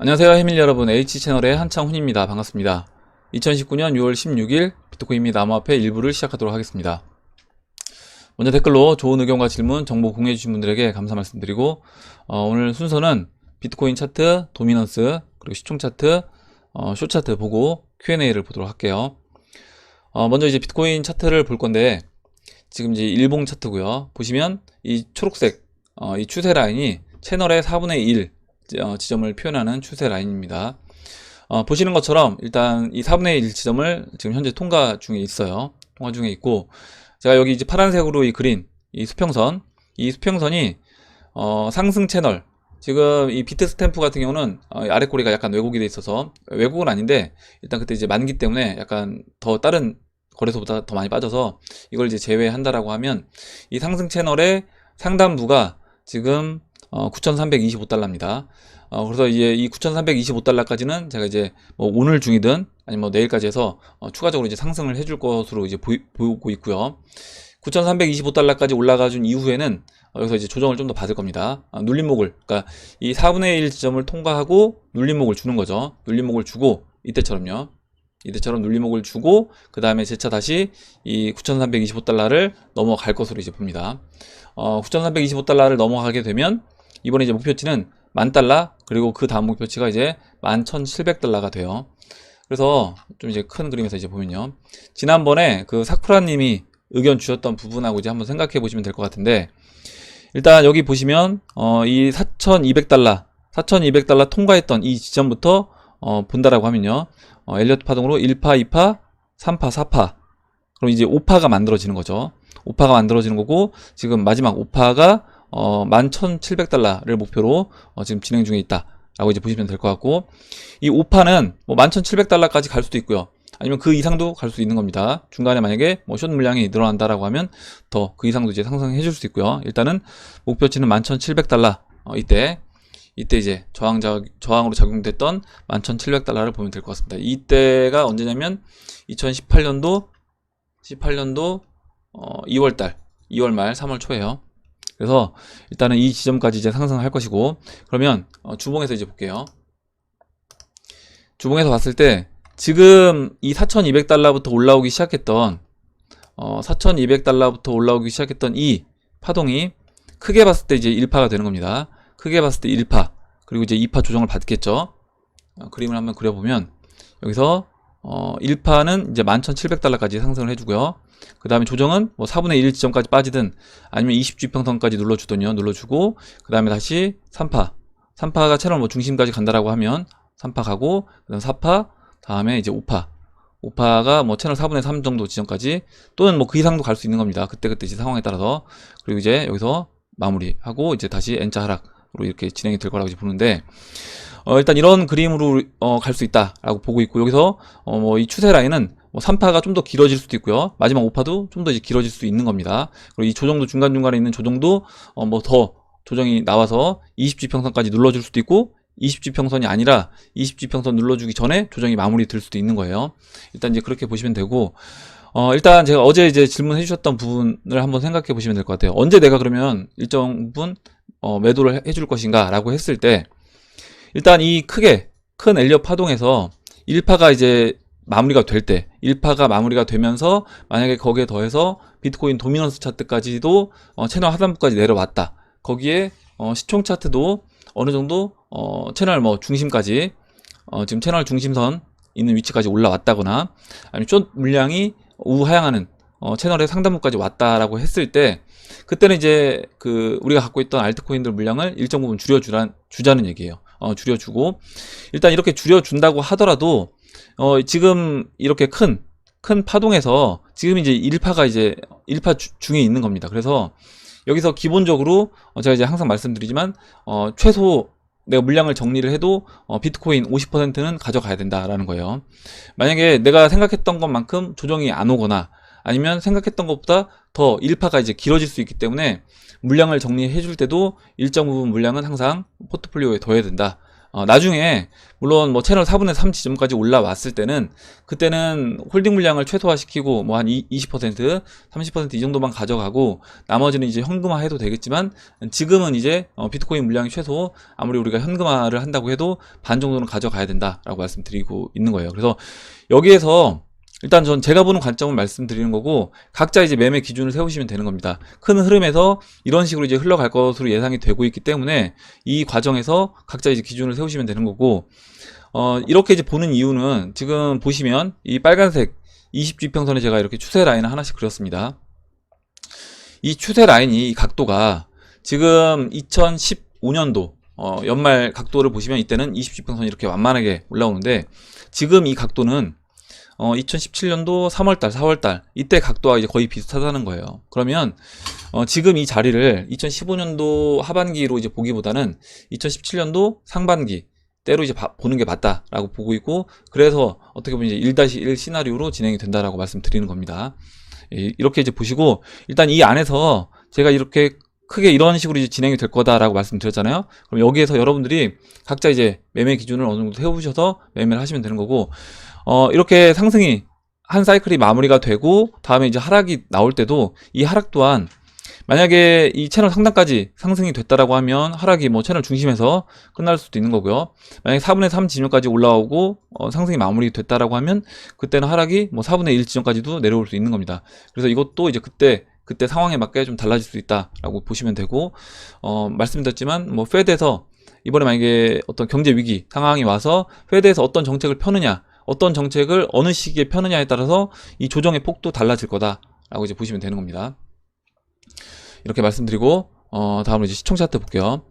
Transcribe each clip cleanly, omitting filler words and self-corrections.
안녕하세요 해밀 여러분, H채널의 한창훈입니다. 반갑습니다. 2019년 6월 16일 비트코인 및 암호화폐 일부를 시작하도록 하겠습니다. 먼저 댓글로 좋은 의견과 질문, 정보 공유해주신 분들에게 감사 말씀드리고, 오늘 순서는 비트코인 차트, 도미넌스, 그리고 시총 차트, 숏 차트 보고 Q&A를 보도록 할게요. 먼저 이제 비트코인 차트를 볼 건데, 지금 이제 일봉 차트고요. 보시면 이 초록색 이 추세 라인이 채널의 4분의 1 지점을 표현하는 추세 라인입니다. 보시는 것처럼 일단 이 4분의 1 지점을 지금 현재 통과 중에 있어요. 통과 중에 있고, 제가 여기 이제 파란색으로 이 그린 이 수평선이 상승 채널, 지금 이 비트 스탬프 같은 경우는 아래 꼬리가 약간 왜곡이 돼 있어서, 왜곡은 아닌데 일단 그때 이제 만기 때문에 약간 더 다른 거래소보다 더 많이 빠져서 이걸 이제 제외한다라고 하면 이 상승 채널의 상단부가 지금 9,325달러입니다. 그래서 이제 이 9,325달러까지는 제가 이제 뭐 오늘 중이든 아니면 뭐 내일까지 해서 추가적으로 이제 상승을 해줄 것으로 이제 보이고 있고요. 9,325달러까지 올라가 준 이후에는 여기서 이제 조정을 좀 더 받을 겁니다. 눌림목을, 그러니까 이 4분의 1 지점을 통과하고 눌림목을 주는 거죠. 눌림목을 주고, 이때처럼요. 이때처럼 눌림목을 주고, 그 다음에 재차 다시 이 9,325달러를 넘어갈 것으로 이제 봅니다. 9,325달러를 넘어가게 되면 이번에 이제 목표치는 10,000달러, 그리고 그 다음 목표치가 이제 11,700달러가 돼요. 그래서 좀 이제 큰 그림에서 이제 보면요, 지난번에 그 사쿠라님이 의견 주셨던 부분하고 이제 한번 생각해 보시면 될 것 같은데, 일단 여기 보시면 이 4,200달러 통과했던 이 지점부터 본다라고 하면요, 엘리어트 파동으로 1파, 2파, 3파, 4파, 그럼 이제 5파가 만들어지는 거죠. 5파가 만들어지는 거고, 지금 마지막 5파가 11,700달러를 목표로 지금 진행 중에 있다 라고 이제 보시면 될 것 같고, 이 5파는 뭐 11,700달러까지 갈 수도 있고요, 아니면 그 이상도 갈 수 있는 겁니다. 중간에 만약에 뭐 숏 물량이 늘어난다라고 하면 더 그 이상도 이제 상승해 줄 수 있고요. 일단은 목표치는 11,700달러, 이때 이제 저항으로 작용됐던 11,700달러를 보면 될 것 같습니다. 이때가 언제냐면 2018년도 2월달, 2월 말 3월 초에요. 그래서 일단은 이 지점까지 이제 상승할 것이고, 그러면 주봉에서 이제 볼게요. 주봉에서 봤을 때 지금 이 4,200달러부터 올라오기 시작했던 4,200달러부터 올라오기 시작했던 이 파동이 크게 봤을 때 이제 1파가 되는 겁니다. 크게 봤을 때 1파, 그리고 이제 2파 조정을 받겠죠. 그림을 한번 그려보면 여기서 1파는 이제 11,700달러까지 상승을 해주고요. 그 다음에 조정은 뭐 4분의 1 지점까지 빠지든 아니면 20주평선까지 눌러주고, 그 다음에 다시 3파가 채널 뭐 중심까지 간다라고 하면 3파 가고, 그 다음 4파, 다음에 이제 5파가 뭐 채널 4분의 3 정도 지점까지, 또는 뭐 그 이상도 갈 수 있는 겁니다. 그때 이제 상황에 따라서. 그리고 이제 여기서 마무리하고 이제 다시 N자 하락으로 이렇게 진행이 될 거라고 이제 보는데, 일단 이런 그림으로 갈 수 있다라고 보고 있고, 여기서 뭐 이 추세 라인은 뭐 3파가 좀 더 길어질 수도 있고요, 마지막 5파도 좀 더 이제 길어질 수 있는 겁니다. 그리고 이 조정도, 중간중간에 있는 조정도 뭐 더 조정이 나와서 20주평선까지 눌러줄 수도 있고, 20주평선이 아니라 20주평선 눌러주기 전에 조정이 마무리 될 수도 있는 거예요. 일단 이제 그렇게 보시면 되고, 일단 제가 어제 이제 질문해 주셨던 부분을 한번 생각해 보시면 될 것 같아요. 언제 내가 그러면 일정 부분 매도를 해줄 것인가 라고 했을 때, 일단 이 큰 엘리엇 파동에서 1파가 이제 마무리가 될 때, 1파가 마무리가 되면서 만약에 거기에 더해서 비트코인 도미넌스 차트까지도 채널 하단부까지 내려왔다, 거기에 시총 차트도 어느 정도 채널 뭐 중심까지, 지금 채널 중심선 있는 위치까지 올라왔다거나, 아니면 숏 물량이 우하향하는 채널의 상단부까지 왔다라고 했을 때, 그때는 이제 그 우리가 갖고 있던 알트코인들 물량을 일정 부분 주자는 얘기예요. 줄여주고, 일단 이렇게 줄여준다고 하더라도 지금 이렇게 큰 파동에서 지금 이제 1파 중에 있는 겁니다. 그래서 여기서 기본적으로 제가 이제 항상 말씀드리지만 최소 내가 물량을 정리를 해도 비트코인 50%는 가져가야 된다라는 거예요. 만약에 내가 생각했던 것만큼 조정이 안 오거나, 아니면 생각했던 것보다 더 1파가 이제 길어질 수 있기 때문에 물량을 정리해 줄 때도 일정 부분 물량은 항상 포트폴리오에 둬야 된다 나중에 물론 뭐 채널 4분의 3 지점까지 올라왔을 때는 그때는 홀딩 물량을 최소화시키고 뭐 한 20%, 30%이 정도만 가져가고 나머지는 이제 현금화 해도 되겠지만 지금은 이제 비트코인 물량이 최소 아무리 우리가 현금화를 한다고 해도 반 정도는 가져가야 된다라고 말씀드리고 있는 거예요. 그래서 여기에서 일단 전 제가 보는 관점을 말씀드리는 거고 각자 이제 매매 기준을 세우시면 되는 겁니다. 큰 흐름에서 이런 식으로 이제 흘러갈 것으로 예상이 되고 있기 때문에 이 과정에서 각자 이제 기준을 세우시면 되는 거고 이렇게 이제 보는 이유는 지금 보시면 이 빨간색 20주평선에 제가 이렇게 추세 라인을 하나씩 그렸습니다. 이 추세 라인이 이 각도가 지금 2015년도 연말 각도를 보시면 이때는 20주평선이 이렇게 완만하게 올라오는데 지금 이 각도는 2017년도 3월달, 4월달 이때 각도와 이제 거의 비슷하다는 거예요. 그러면 지금 이 자리를 2015년도 하반기로 이제 보기보다는 2017년도 상반기 때로 이제 보는 게 맞다라고 보고 있고 그래서 어떻게 보면 이제 1-1 시나리오로 진행이 된다라고 말씀드리는 겁니다. 이렇게 이제 보시고 일단 이 안에서 제가 이렇게 크게 이런 식으로 이제 진행이 될 거다라고 말씀드렸잖아요. 그럼 여기에서 여러분들이 각자 이제 매매 기준을 어느 정도 세우셔서 매매를 하시면 되는 거고 이렇게 상승이 한 사이클이 마무리가 되고 다음에 이제 하락이 나올 때도 이 하락 또한 만약에 이 채널 상단까지 상승이 됐다라고 하면 하락이 뭐 채널 중심에서 끝날 수도 있는 거고요. 만약에 4분의 3 지점까지 올라오고 상승이 마무리 됐다라고 하면 그때는 하락이 뭐 4분의 1 지점까지도 내려올 수 있는 겁니다. 그래서 이것도 이제 그때 상황에 맞게 좀 달라질 수 있다라고 보시면 되고 말씀드렸지만 뭐 페드에서 이번에 만약에 어떤 경제 위기 상황이 와서 페드에서 어떤 정책을 펴느냐 어떤 정책을 어느 시기에 펴느냐에 따라서 이 조정의 폭도 달라질 거다라고 이제 보시면 되는 겁니다. 이렇게 말씀드리고 다음으로 이제 시총 차트 볼게요.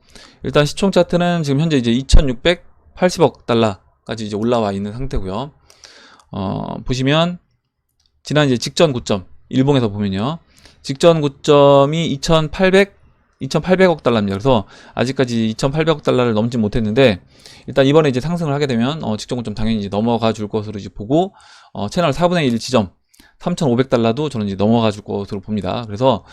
일단 시총 차트는 지금 현재 이제 2,680억 달러까지 이제 올라와 있는 상태고요. 보시면 지난 이제 직전 고점 일봉에서 보면요. 직전 고점이 2,800억 달러입니다. 그래서 아직까지 2,800억 달러를 넘지 못했는데 일단 이번에 이제 상승을 하게 되면 직전 고점 당연히 이제 넘어가 줄 것으로 이제 보고 채널 4분의 1 지점 3,500달러도 저는 이제 넘어가 줄 것으로 봅니다. 그래서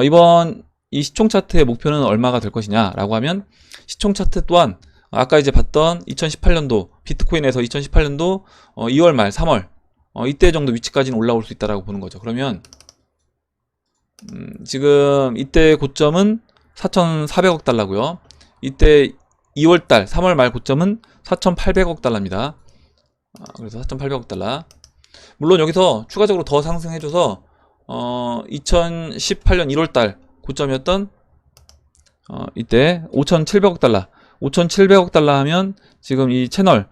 이번 이 시총 차트의 목표는 얼마가 될 것이냐라고 하면 시총 차트 또한 아까 이제 봤던 2018년도 비트코인에서 2018년도 2월 말 3월 이때 정도 위치까지는 올라올 수 있다라고 보는 거죠. 그러면 지금 이때 고점은 4,400억 달러고요. 이때 2월달 3월 말 고점은 4,800억 달러입니다. 그래서 4,800억 달러. 물론 여기서 추가적으로 더 상승해줘서 2018년 1월달 고점이었던 이때 5,700억 달러 5,700억 달러 하면 지금 이 채널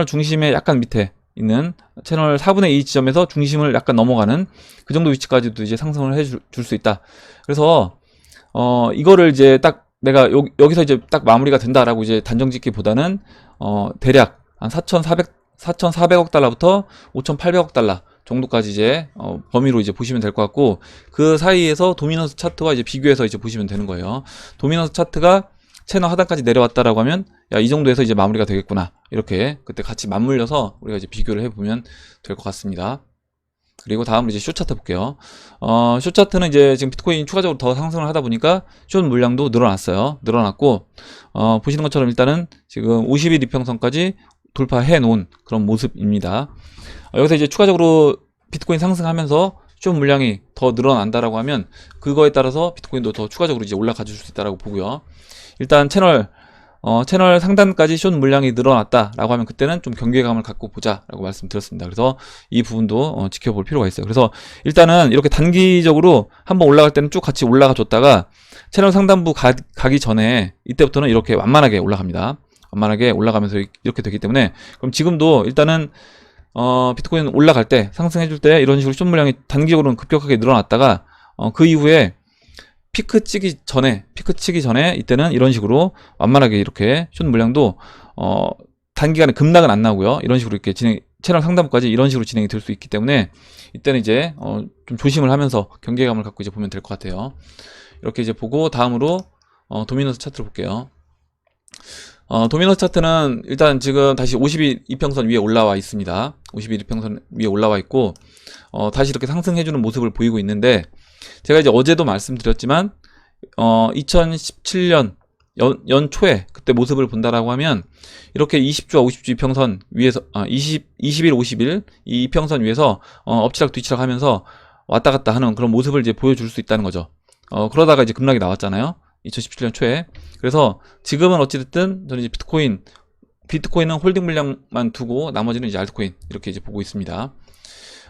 중심의 약간 밑에 있는 채널 4분의 2 지점에서 중심을 약간 넘어가는 그 정도 위치까지도 이제 상승을 해줄 수 있다. 그래서 이거를 이제 딱 내가 여기서 이제 딱 마무리가 된다라고 이제 단정 짓기보다는 대략 한 4,400억 달러부터 5,800억 달러 정도까지 이제 범위로 이제 보시면 될 것 같고 그 사이에서 도미넌스 차트와 이제 비교해서 이제 보시면 되는 거예요. 도미넌스 차트가 채널 하단까지 내려왔다라고 하면 야, 이 정도에서 이제 마무리가 되겠구나. 이렇게 그때 같이 맞물려서 우리가 이제 비교를 해보면 될 것 같습니다. 그리고 다음으로 이제 숏 차트 볼게요. 숏 차트는 이제 지금 비트코인 추가적으로 더 상승을 하다 보니까 숏 물량도 늘어났어요. 늘어났고 보시는 것처럼 일단은 지금 50일 이평선까지 돌파해 놓은 그런 모습입니다. 여기서 이제 추가적으로 비트코인 상승하면서 숏 물량이 더 늘어난다라고 하면 그거에 따라서 비트코인도 더 추가적으로 이제 올라가 줄 수 있다라고 보고요. 일단 채널 상단까지 숏 물량이 늘어났다라고 하면 그때는 좀 경계감을 갖고 보자라고 말씀드렸습니다. 그래서 이 부분도 지켜볼 필요가 있어요. 그래서 일단은 이렇게 단기적으로 한번 올라갈 때는 쭉 같이 올라가 줬다가 채널 상단부 가기 전에 이때부터는 이렇게 완만하게 올라갑니다. 완만하게 올라가면서 이렇게 되기 때문에 그럼 지금도 일단은 비트코인 올라갈 때 상승해줄 때 이런 식으로 숏 물량이 단기적으로는 급격하게 늘어났다가 그 이후에 피크 치기 전에 이때는 이런 식으로 완만하게 이렇게 숏 물량도 단기간에 급락은 안 나고요. 이런 식으로 이렇게 채널 상단부까지 이런 식으로 진행이 될 수 있기 때문에 이때는 이제 좀 조심을 하면서 경계감을 갖고 이제 보면 될 것 같아요. 이렇게 이제 보고 다음으로 도미넌스 차트를 볼게요. 도미넌스 차트는 일단 지금 다시 50일 이평선 위에 올라와 있습니다. 50일 이평선 위에 올라와 있고 다시 이렇게 상승해주는 모습을 보이고 있는데 제가 이제 어제도 말씀드렸지만 2017년 연초에 그때 모습을 본다라고 하면 이렇게 20주와 50주 이평선 위에서 21, 50일 이 이평선 위에서 엎치락 뒤치락 하면서 왔다 갔다 하는 그런 모습을 이제 보여줄 수 있다는 거죠. 그러다가 이제 급락이 나왔잖아요. 2017년 초에. 그래서 지금은 어찌됐든 저는 이제 비트코인은 홀딩 물량만 두고 나머지는 이제 알트코인 이렇게 이제 보고 있습니다.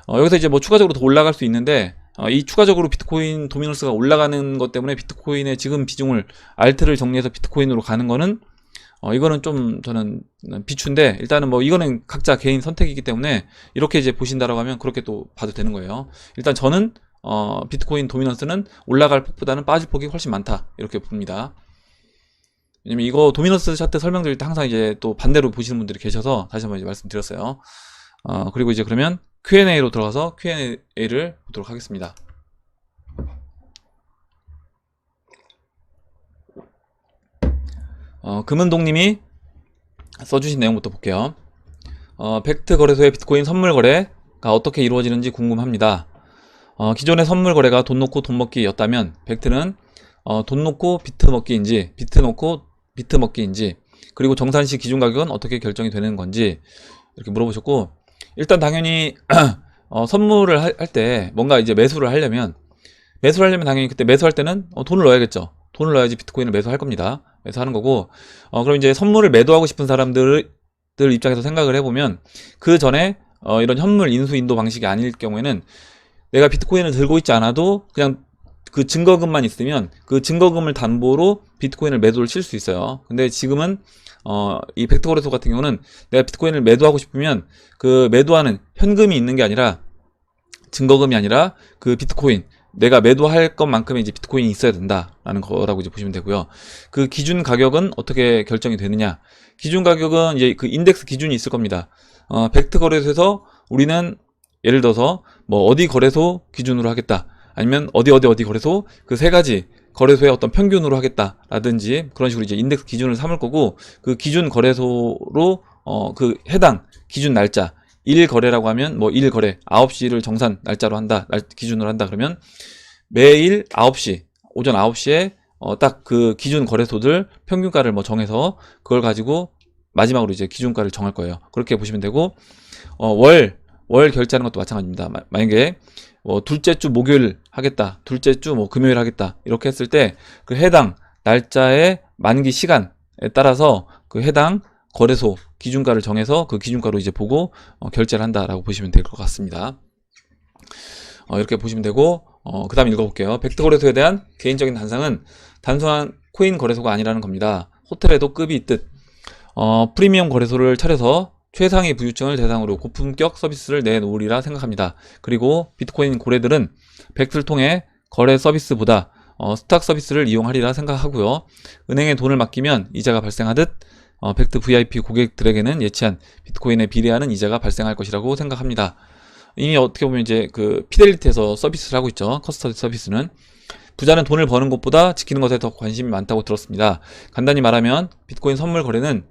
여기서 이제 뭐 추가적으로 더 올라갈 수 있는데 이 추가적으로 비트코인 도미넌스가 올라가는 것 때문에 비트코인의 지금 비중을 알트를 정리해서 비트코인으로 가는 거는 이거는 좀 저는 비추인데 일단은 뭐 이거는 각자 개인 선택이기 때문에 이렇게 이제 보신다라고 하면 그렇게 또 봐도 되는 거예요. 일단 저는 비트코인 도미넌스는 올라갈 폭보다는 빠질 폭이 훨씬 많다 이렇게 봅니다. 왜냐면 이거 도미넌스 차트 설명드릴 때 항상 이제 또 반대로 보시는 분들이 계셔서 다시 한번 이제 말씀드렸어요. 그리고 이제 그러면 Q&A로 들어가서 Q&A를 보도록 하겠습니다. 금은동님이 써주신 내용부터 볼게요. 벡트 거래소의 비트코인 선물 거래가 어떻게 이루어지는지 궁금합니다. 기존의 선물 거래가 돈 놓고 돈 먹기였다면 벡트는 돈 놓고 비트 먹기인지 비트 놓고 비트 먹기인지 그리고 정산시 기준 가격은 어떻게 결정이 되는 건지 이렇게 물어보셨고, 일단 당연히 선물을 할 때 뭔가 이제 매수를 하려면 당연히 그때 매수할 때는 돈을 넣어야겠죠. 돈을 넣어야지 비트코인을 매수할 겁니다. 매수하는 거고, 그럼 이제 선물을 매도하고 싶은 사람들 입장에서 생각을 해보면 그 전에 이런 현물 인수 인도 방식이 아닐 경우에는 내가 비트코인을 들고 있지 않아도 그냥 그 증거금만 있으면 그 증거금을 담보로 비트코인을 매도를 칠 수 있어요. 근데 지금은 이 벡트 거래소 같은 경우는 내가 비트코인을 매도하고 싶으면 그 매도하는 현금이 있는 게 아니라 증거금이 아니라 그 비트코인 내가 매도할 것만큼의 이제 비트코인이 있어야 된다라는 거라고 이제 보시면 되고요. 그 기준 가격은 어떻게 결정이 되느냐? 기준 가격은 이제 그 인덱스 기준이 있을 겁니다. 벡트 거래소에서 우리는 예를 들어서 뭐 어디 거래소 기준으로 하겠다. 아니면 어디 거래소 그 세 가지 거래소의 어떤 평균으로 하겠다라든지 그런 식으로 이제 인덱스 기준을 삼을 거고, 그 기준 거래소로 그 해당 기준 날짜 1거래라고 하면 뭐 1거래 9시를 정산 날짜로 한다, 기준으로 한다 그러면 매일 9시 오전 9시에 딱 그 기준 거래소들 평균가를 뭐 정해서 그걸 가지고 마지막으로 이제 기준가를 정할 거예요. 그렇게 보시면 되고, 월 결제하는 것도 마찬가지입니다. 만약에 뭐 둘째 주 목요일 하겠다, 둘째 주 뭐 금요일 하겠다 이렇게 했을 때 그 해당 날짜의 만기 시간에 따라서 그 해당 거래소 기준가를 정해서 그 기준가로 이제 보고 결제를 한다라고 보시면 될 것 같습니다. 이렇게 보시면 되고, 그 다음 읽어볼게요. 벡트 거래소에 대한 개인적인 단상은 단순한 코인 거래소가 아니라는 겁니다. 호텔에도 급이 있듯 프리미엄 거래소를 차려서 최상위 부유층을 대상으로 고품격 서비스를 내놓으리라 생각합니다. 그리고 비트코인 고래들은 벡트를 통해 거래 서비스보다 스탁 서비스를 이용하리라 생각하고요. 은행에 돈을 맡기면 이자가 발생하듯 벡트 VIP 고객들에게는 예치한 비트코인에 비례하는 이자가 발생할 것이라고 생각합니다. 이미 어떻게 보면 이제 그 피델리티에서 서비스를 하고 있죠. 커스터디 서비스는. 부자는 돈을 버는 것보다 지키는 것에 더 관심이 많다고 들었습니다. 간단히 말하면 비트코인 선물 거래는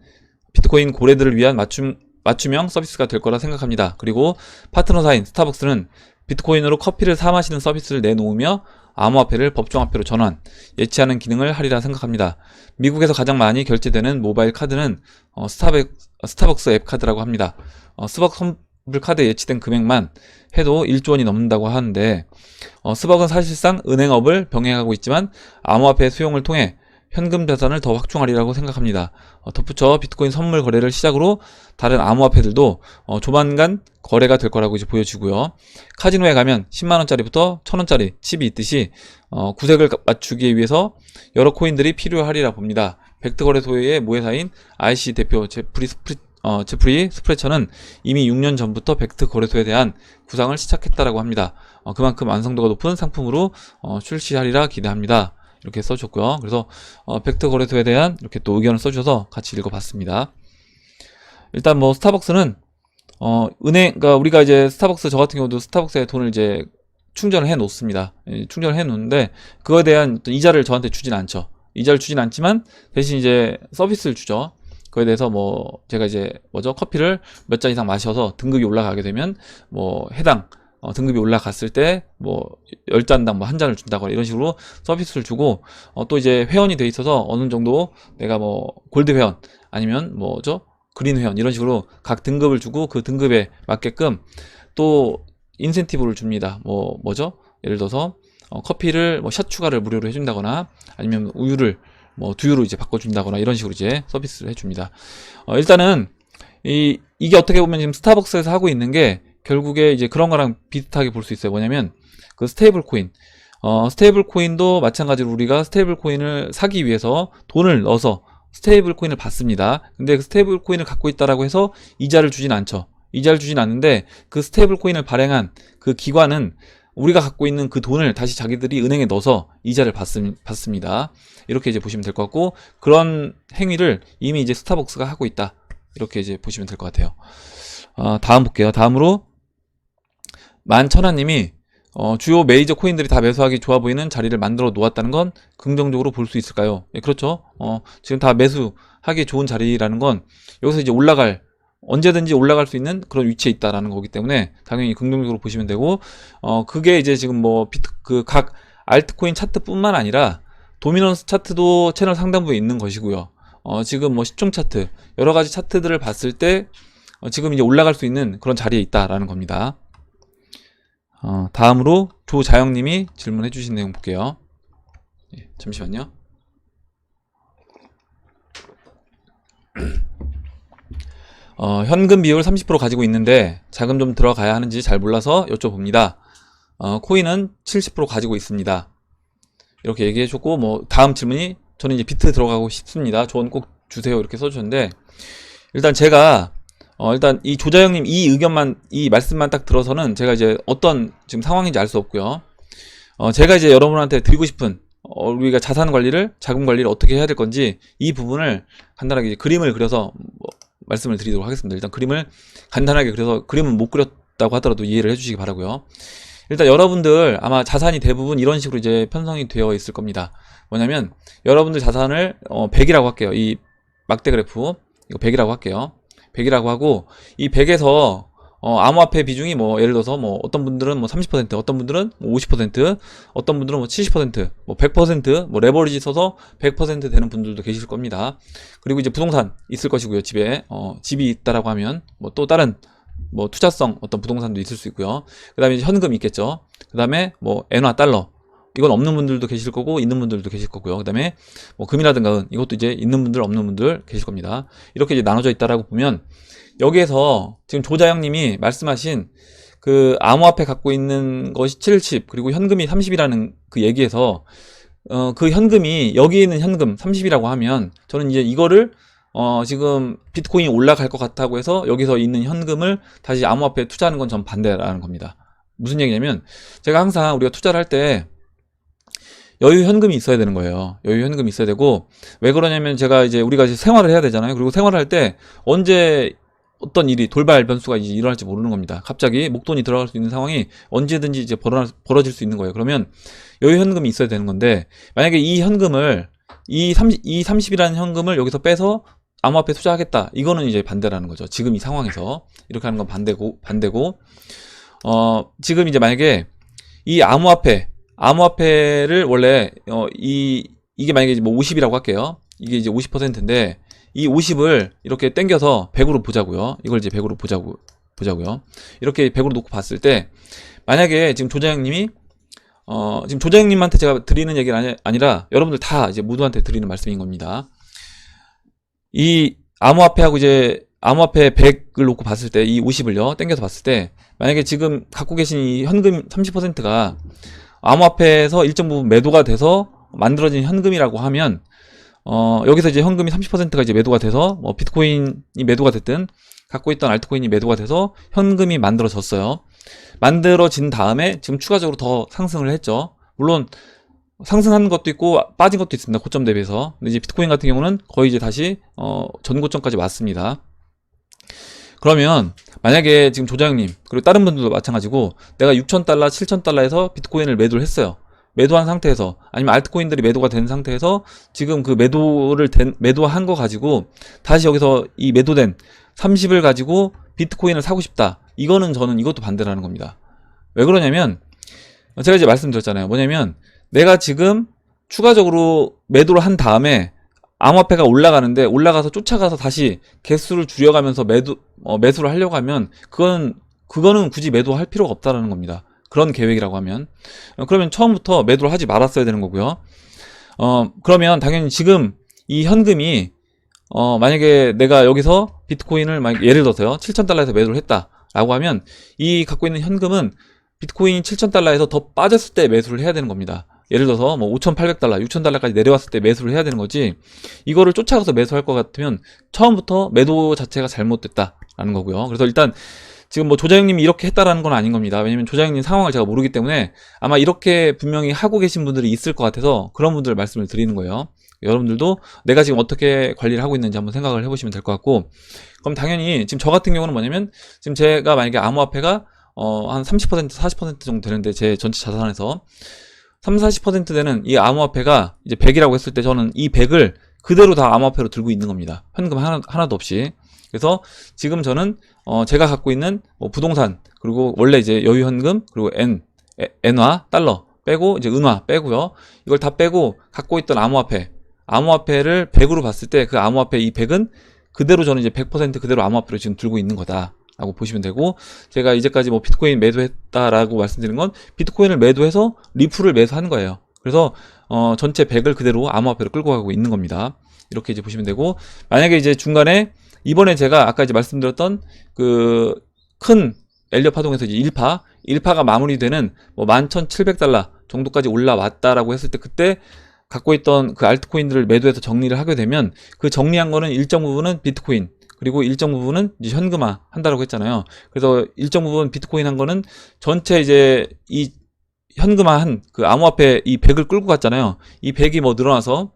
비트코인 고래들을 위한 맞춤형 서비스가 될 거라 생각합니다. 그리고 파트너사인 스타벅스는 비트코인으로 커피를 사 마시는 서비스를 내놓으며 암호화폐를 법정화폐로 전환, 예치하는 기능을 하리라 생각합니다. 미국에서 가장 많이 결제되는 모바일 카드는 스타벅스 앱 카드라고 합니다. 스벅 선불 카드에 예치된 금액만 해도 1조 원이 넘는다고 하는데, 스벅은 사실상 은행업을 병행하고 있지만 암호화폐 수용을 통해 현금 자산을 더 확충하리라고 생각합니다. 덧붙여 비트코인 선물 거래를 시작으로 다른 암호화폐들도 조만간 거래가 될 거라고 이제 보여지고요. 카지노에 가면 10만원짜리부터 1000원짜리 칩이 있듯이 구색을 맞추기 위해서 여러 코인들이 필요하리라 봅니다. 벡트 거래소의 모회사인 IC 대표 제프리 스프레처는 이미 6년 전부터 벡트 거래소에 대한 구상을 시작했다라고 합니다. 그만큼 완성도가 높은 상품으로 출시하리라 기대합니다. 이렇게 써주셨고요. 그래서 벡트 거래소에 대한 이렇게 또 의견을 써주셔서 같이 읽어봤습니다. 일단 뭐 스타벅스는 그러니까 우리가 이제 스타벅스, 저 같은 경우도 스타벅스에 돈을 이제 충전을 해 놓습니다. 충전을 해 놓는데 그거에 대한 이자를 저한테 주진 않죠. 이자를 주진 않지만 대신 이제 서비스를 주죠. 그에 대해서 뭐 제가 이제 커피를 몇 잔 이상 마셔서 등급이 올라가게 되면 뭐 해당 등급이 올라갔을 때 뭐 10잔당 뭐 한 잔을 준다거나 이런 식으로 서비스를 주고 또 이제 회원이 돼 있어서 어느 정도 내가 뭐 골드 회원 아니면 뭐죠? 그린 회원 이런 식으로 각 등급을 주고 그 등급에 맞게끔 또 인센티브를 줍니다. 뭐죠? 예를 들어서 커피를 뭐 샷 추가를 무료로 해준다거나 아니면 우유를 뭐 두유로 이제 바꿔준다거나 이런 식으로 이제 서비스를 해줍니다. 일단은 이게 어떻게 보면 지금 스타벅스에서 하고 있는 게 결국에 이제 그런 거랑 비슷하게 볼 수 있어요. 뭐냐면 그 스테이블 코인. 스테이블 코인도 마찬가지로 우리가 스테이블 코인을 사기 위해서 돈을 넣어서 스테이블 코인을 받습니다. 근데 그 스테이블 코인을 갖고 있다라고 해서 이자를 주진 않죠. 이자를 주진 않는데 그 스테이블 코인을 발행한 그 기관은 우리가 갖고 있는 그 돈을 다시 자기들이 은행에 넣어서 이자를 받습니다. 이렇게 이제 보시면 될 것 같고, 그런 행위를 이미 이제 스타벅스가 하고 있다. 이렇게 이제 보시면 될 것 같아요. 다음 볼게요. 다음으로 만천하님이 주요 메이저 코인들이 다 매수하기 좋아 보이는 자리를 만들어 놓았다는 건 긍정적으로 볼 수 있을까요? 예, 그렇죠. 지금 다 매수하기 좋은 자리라는 건 여기서 이제 언제든지 올라갈 수 있는 그런 위치에 있다라는 거기 때문에 당연히 긍정적으로 보시면 되고, 그게 이제 지금 뭐 각 알트코인 차트뿐만 아니라 도미넌스 차트도 채널 상단부에 있는 것이고요. 지금 뭐 시총 차트 여러 가지 차트들을 봤을 때 지금 이제 올라갈 수 있는 그런 자리에 있다라는 겁니다. 다음으로 조자영님이 질문해 주신 내용 볼게요. 예, 잠시만요. 현금 비율 30% 가지고 있는데 자금 좀 들어가야 하는지 잘 몰라서 여쭤봅니다. 코인은 70% 가지고 있습니다. 이렇게 얘기해 줬고, 뭐 다음 질문이 저는 이제 비트 들어가고 싶습니다. 조언 꼭 주세요. 이렇게 써주셨는데, 일단 제가 일단 이 조자영님 이 말씀만 딱 들어서는 제가 이제 어떤 지금 상황인지 알 수 없고요. 제가 이제 여러분한테 드리고 싶은 우리가 자산 관리를, 자금 관리를 어떻게 해야 될 건지 이 부분을 간단하게 이제 그림을 그려서 말씀을 드리도록 하겠습니다. 일단 그림을 간단하게 그려서, 그림은 못 그렸다고 하더라도 이해를 해주시기 바라고요. 일단 여러분들 아마 자산이 대부분 이런 식으로 이제 편성이 되어 있을 겁니다. 뭐냐면 여러분들 자산을 100이라고 할게요. 이 막대 그래프 이거 100이라고 할게요. 100이라고 하고, 이 100에서 암호화폐 비중이 뭐 예를 들어서 뭐 어떤 분들은 뭐 30%, 어떤 분들은 뭐 50%, 어떤 분들은 뭐 70%, 뭐 100%, 뭐 레버리지 써서 100% 되는 분들도 계실 겁니다. 그리고 이제 부동산 있을 것이고요. 집에 집이 있다라고 하면 뭐 또 다른 뭐 투자성 어떤 부동산도 있을 수 있고요. 그 다음에 이제 현금이 있겠죠. 그 다음에 뭐 엔화, 달러, 이건 없는 분들도 계실 거고 있는 분들도 계실 거고요. 그 다음에 뭐 금이라든가 은, 이것도 이제 있는 분들 없는 분들 계실 겁니다. 이렇게 이제 나눠져 있다라고 보면, 여기에서 지금 조자영님이 말씀하신 그 암호화폐 갖고 있는 것이 70, 그리고 현금이 30이라는 그 얘기에서 그 현금이, 여기 있는 현금 30이라고 하면 저는 이제 이거를 지금 비트코인이 올라갈 것 같다고 해서 여기서 있는 현금을 다시 암호화폐에 투자하는 건 전 반대라는 겁니다. 무슨 얘기냐면, 제가 항상 우리가 투자를 할 때 여유 현금이 있어야 되는 거예요. 여유 현금이 있어야 되고, 왜 그러냐면 제가 이제 우리가 이제 생활을 해야 되잖아요. 그리고 생활을 할 때 언제 어떤 일이, 돌발 변수가 이제 일어날지 모르는 겁니다. 갑자기 목돈이 들어갈 수 있는 상황이 언제든지 이제 벌어질 수 있는 거예요. 그러면 여유 현금이 있어야 되는 건데, 만약에 이 현금을 이 30이라는 현금을 여기서 빼서 암호화폐 투자하겠다, 이거는 이제 반대라는 거죠. 지금 이 상황에서 이렇게 하는 건 반대고, 지금 이제 만약에 이 암호화폐를 원래 이게 만약에 뭐 50이라고 할게요. 이게 이제 50%인데 이 50을 이렇게 땡겨서 100으로 보자고요. 이걸 이제 100으로 보자고요. 이렇게 100으로 놓고 봤을 때, 만약에 지금 조자영님이 지금 조자영님한테 제가 드리는 얘기가 아니라 여러분들 다 이제 모두한테 드리는 말씀인 겁니다. 이 암호화폐하고 이제 암호화폐 100을 놓고 봤을 때, 이 50을요 땡겨서 봤을 때, 만약에 지금 갖고 계신 이 현금 30%가 암호화폐에서 일정 부분 매도가 돼서 만들어진 현금이라고 하면, 여기서 이제 현금이 30%가 이제 매도가 돼서, 뭐 비트코인이 매도가 됐든 갖고 있던 알트코인이 매도가 돼서 현금이 만들어졌어요. 만들어진 다음에 지금 추가적으로 더 상승을 했죠. 물론 상승한 것도 있고 빠진 것도 있습니다. 고점 대비해서. 근데 이제 비트코인 같은 경우는 거의 이제 다시 전고점까지 왔습니다. 그러면 만약에 지금 조자영님 그리고 다른 분들도 마찬가지고, 내가 6,000달러, 7,000달러에서 비트코인을 매도를 했어요. 매도한 상태에서, 아니면 알트코인들이 매도가 된 상태에서 지금 그 매도한 거 가지고 다시 여기서 이 매도된 30을 가지고 비트코인을 사고 싶다, 이거는 저는 이것도 반대라는 겁니다. 왜 그러냐면 제가 이제 말씀드렸잖아요. 뭐냐면 내가 지금 추가적으로 매도를 한 다음에 암호화폐가 올라가는데 올라가서 쫓아가서 다시 개수를 줄여가면서 매수를 하려고 하면 그거는 굳이 매도할 필요가 없다라는 겁니다. 그런 계획이라고 하면 그러면 처음부터 매도를 하지 말았어야 되는 거고요. 그러면 당연히 지금 이 현금이 만약에 내가 여기서 비트코인을 예를 들어서요 7,000달러에서 매도를 했다라고 하면 이 갖고 있는 현금은 비트코인이 7,000달러에서 더 빠졌을 때 매수를 해야 되는 겁니다. 예를 들어서 뭐 5,800달러, 6,000달러까지 내려왔을 때 매수를 해야 되는 거지, 이거를 쫓아가서 매수할 것 같으면 처음부터 매도 자체가 잘못됐다라는 거고요. 그래서 일단 지금 뭐 조자영님이 이렇게 했다라는 건 아닌 겁니다. 왜냐면 조자영님 상황을 제가 모르기 때문에 아마 이렇게 분명히 하고 계신 분들이 있을 것 같아서 그런 분들 말씀을 드리는 거예요. 여러분들도 내가 지금 어떻게 관리를 하고 있는지 한번 생각을 해보시면 될 것 같고, 그럼 당연히 지금 저 같은 경우는 뭐냐면 지금 제가 만약에 암호화폐가 한 30%, 40% 정도 되는데 제 전체 자산에서 30, 40% 되는 이 암호화폐가 이제 100이라고 했을 때 저는 이 100을 그대로 다 암호화폐로 들고 있는 겁니다. 현금 하나도 없이. 그래서 지금 저는 제가 갖고 있는 뭐 부동산, 그리고 원래 이제 여유 현금, 그리고 엔화, 달러 빼고 이제 은화 빼고요. 이걸 다 빼고 갖고 있던 암호화폐를 100으로 봤을 때 그 암호화폐 이 100은 그대로 저는 이제 100% 그대로 암호화폐로 지금 들고 있는 거다라고 보시면 되고, 제가 이제까지 뭐 비트코인 매도했다라고 말씀드린 건 비트코인을 매도해서 리플을 매수하는 거예요. 그래서 전체 100을 그대로 암호화폐로 끌고 가고 있는 겁니다. 이렇게 이제 보시면 되고, 만약에 이제 중간에 이번에 제가 아까 이제 말씀드렸던 그 큰 엘리엇 파동에서 이제 1파가 마무리되는 뭐 11,700달러 정도까지 올라왔다라고 했을 때, 그때 갖고 있던 그 알트코인들을 매도해서 정리를 하게 되면 그 정리한 거는 일정 부분은 비트코인, 그리고 일정 부분은 이제 현금화 한다라고 했잖아요. 그래서 일정 부분 비트코인 한 거는 전체 이제 이 현금화한 그 암호화폐 이 100을 끌고 갔잖아요. 이 100이 뭐 늘어나서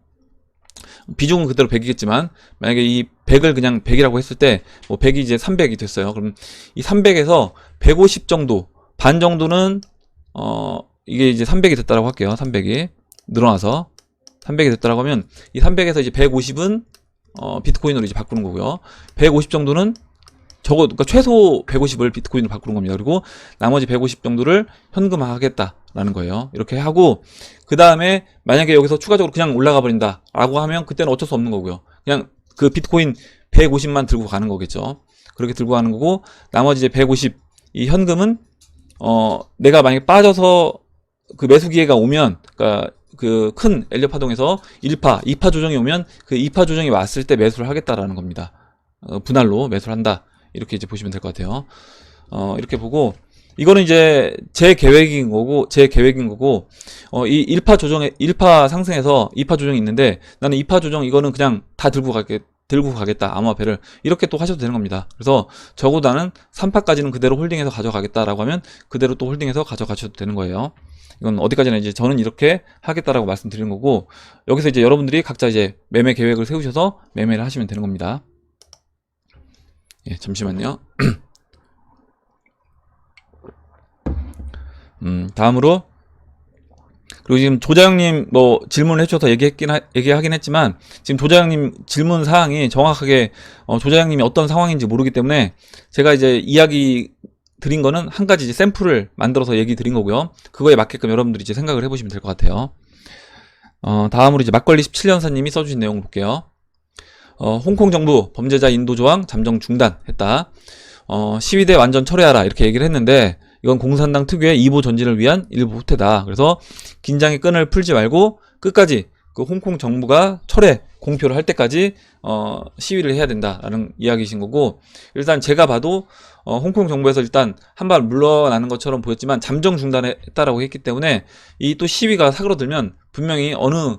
비중은 그대로 100이겠지만 만약에 이 100을 그냥 100이라고 했을 때 뭐 100이 이제 300이 됐어요. 그럼 이 300에서 150 정도, 반 정도는 이게 이제 300이 됐다라고 할게요. 300이 늘어나서 300이 됐다라고 하면 이 300에서 이제 150은 비트코인으로 이제 바꾸는 거고요. 150 정도는 그러니까 최소 150을 비트코인으로 바꾸는 겁니다. 그리고 나머지 150 정도를 현금화 하겠다라는 거예요. 이렇게 하고, 그 다음에 만약에 여기서 추가적으로 그냥 올라가 버린다 라고 하면 그때는 어쩔 수 없는 거고요. 그냥 그 비트코인 150만 들고 가는 거겠죠. 그렇게 들고 가는 거고, 나머지 이제 150 이 현금은 내가 만약에 빠져서 그 매수 기회가 오면, 그러니까 그 큰 엘리엇 파동에서 1파, 2파 조정이 오면 그 2파 조정이 왔을 때 매수를 하겠다라는 겁니다. 분할로 매수를 한다. 이렇게 이제 보시면 될 것 같아요. 이렇게 보고, 이거는 이제 제 계획인 거고, 이 1파 상승에서 2파 조정이 있는데, 나는 2파 조정 이거는 그냥 다 들고 가겠다, 암호화폐를. 이렇게 또 하셔도 되는 겁니다. 그래서 적어도 나는 3파까지는 그대로 홀딩해서 가져가겠다라고 하면 그대로 또 홀딩해서 가져가셔도 되는 거예요. 이건 어디까지나 이제 저는 이렇게 하겠다라고 말씀드리는 거고, 여기서 이제 여러분들이 각자 이제 매매 계획을 세우셔서 매매를 하시면 되는 겁니다. 예, 잠시만요. 다음으로, 그리고 지금 조자영님 뭐 질문을 해주셔서 얘기하긴 했지만, 지금 조자영님 질문 사항이 정확하게 조자영님이 어떤 상황인지 모르기 때문에 제가 이제 이야기 드린 거는 한 가지 이제 샘플을 만들어서 얘기 드린 거고요. 그거에 맞게끔 여러분들이 이제 생각을 해보시면 될 것 같아요. 다음으로 이제 막걸리 17년사님이 써주신 내용을 볼게요. 홍콩 정부 범죄자 인도 조항 잠정 중단했다. 시위대 완전 철회하라 이렇게 얘기를 했는데, 이건 공산당 특유의 이보 전진을 위한 일부 후퇴다. 그래서 긴장의 끈을 풀지 말고 끝까지 그 홍콩 정부가 철회 공표를 할 때까지 시위를 해야 된다라는 이야기이신 거고, 일단 제가 봐도 홍콩 정부에서 일단 한 발 물러나는 것처럼 보였지만 잠정 중단했다라고 했기 때문에 이 또 시위가 사그러들면 분명히 어느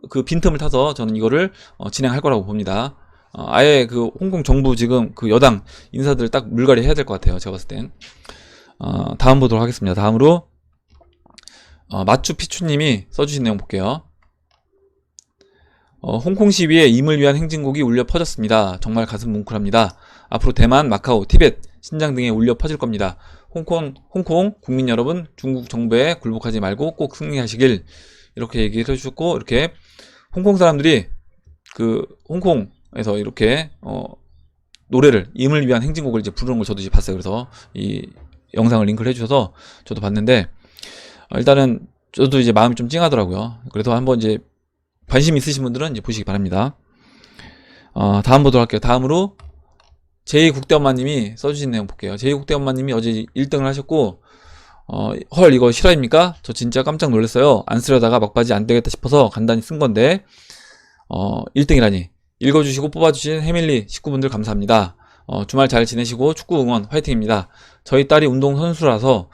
그 빈틈을 타서 저는 이거를 진행할 거라고 봅니다. 아예 그 홍콩 정부 지금 그 여당 인사들 딱 물갈이 해야 될 것 같아요. 제가 봤을 땐. 다음 보도록 하겠습니다. 다음으로 마추피추님이 써주신 내용 볼게요. 홍콩 시위에 임을 위한 행진곡이 울려 퍼졌습니다. 정말 가슴 뭉클합니다. 앞으로 대만, 마카오, 티벳, 신장 등에 울려 퍼질 겁니다. 홍콩 국민 여러분, 중국 정부에 굴복하지 말고 꼭 승리하시길, 이렇게 얘기를 해주셨고, 이렇게 홍콩 사람들이 그 홍콩에서 이렇게 노래를, 임을 위한 행진곡을 이제 부르는 걸 저도 이제 봤어요. 그래서 이 영상을 링크를 해주셔서 저도 봤는데 일단은 저도 이제 마음이 좀 찡하더라고요. 그래서 한번 이제 관심 있으신 분들은 이제 보시기 바랍니다. 다음 보도록 할게요. 다음으로 제2국대엄마님이 써주신 내용 볼게요. 제2국대엄마님이 어제 1등을 하셨고 헐 이거 실화입니까? 저 진짜 깜짝 놀랐어요. 안 쓰려다가 막바지 안 되겠다 싶어서 간단히 쓴 건데 1등이라니. 읽어주시고 뽑아주신 해밀리 식구분들 감사합니다. 주말 잘 지내시고 축구 응원 화이팅입니다. 저희 딸이 운동선수라서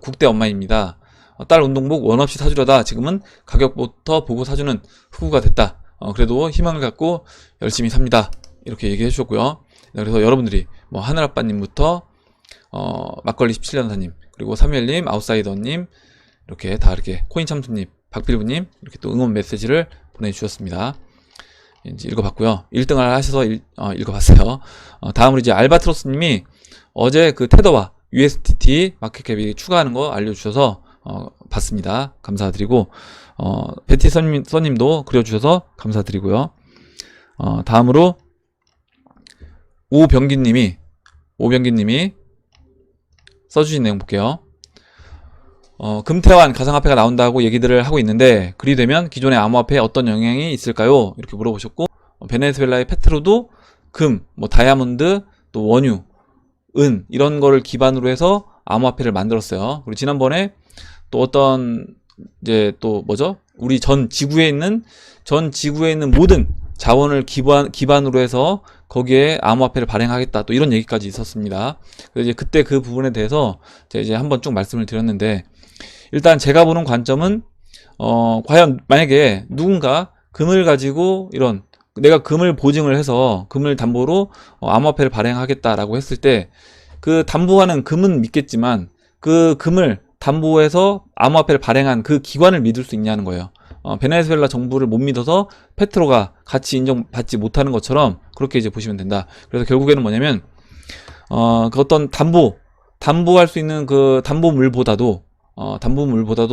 국대 엄마입니다. 딸 운동복 원 없이 사주려다 지금은 가격부터 보고 사주는 흑우가 됐다. 그래도 희망을 갖고 열심히 삽니다. 이렇게 얘기해 주셨고요. 그래서 여러분들이 뭐 하늘아빠님부터 막걸리 17년사님 그리고 사무엘님, 아웃사이더님 이렇게 다 이렇게 코인참수님, 박필부님 이렇게 또 응원 메시지를 보내주셨습니다. 이제 읽어봤고요. 1등을 하셔서 읽어봤어요. 다음으로 이제 알바트로스님이 어제 그 테더와 USDT 마켓캡이 추가하는 거 알려주셔서 봤습니다. 감사드리고 베티 써님도 그려주셔서 감사드리고요. 다음으로 오병기님이 써주신 내용 볼게요. 금태환 가상화폐가 나온다고 얘기들을 하고 있는데 그리 되면 기존의 암호화폐에 어떤 영향이 있을까요? 이렇게 물어보셨고 베네수엘라의 페트로도 금, 뭐 다이아몬드, 또 원유, 은 이런 거를 기반으로 해서 암호화폐를 만들었어요. 그리고 지난번에 또 어떤 이제 또 뭐죠? 우리 전 지구에 있는 모든 자원을 기반으로 해서 거기에 암호화폐를 발행하겠다 또 이런 얘기까지 있었습니다. 그래서 이제 그때 그 부분에 대해서 제가 이제 한번 쭉 말씀을 드렸는데 일단 제가 보는 관점은 과연 만약에 누군가 금을 가지고 이런 내가 금을 보증을 해서 금을 담보로 암호화폐를 발행하겠다라고 했을 때 그 담보하는 금은 믿겠지만 그 금을 담보해서 암호화폐를 발행한 그 기관을 믿을 수 있냐는 거예요. 베네수엘라 정부를 못 믿어서 페트로가 같이 인정받지 못하는 것처럼 그렇게 이제 보시면 된다. 그래서 결국에는 뭐냐면 그 어떤 담보할 수 있는 그 담보물보다도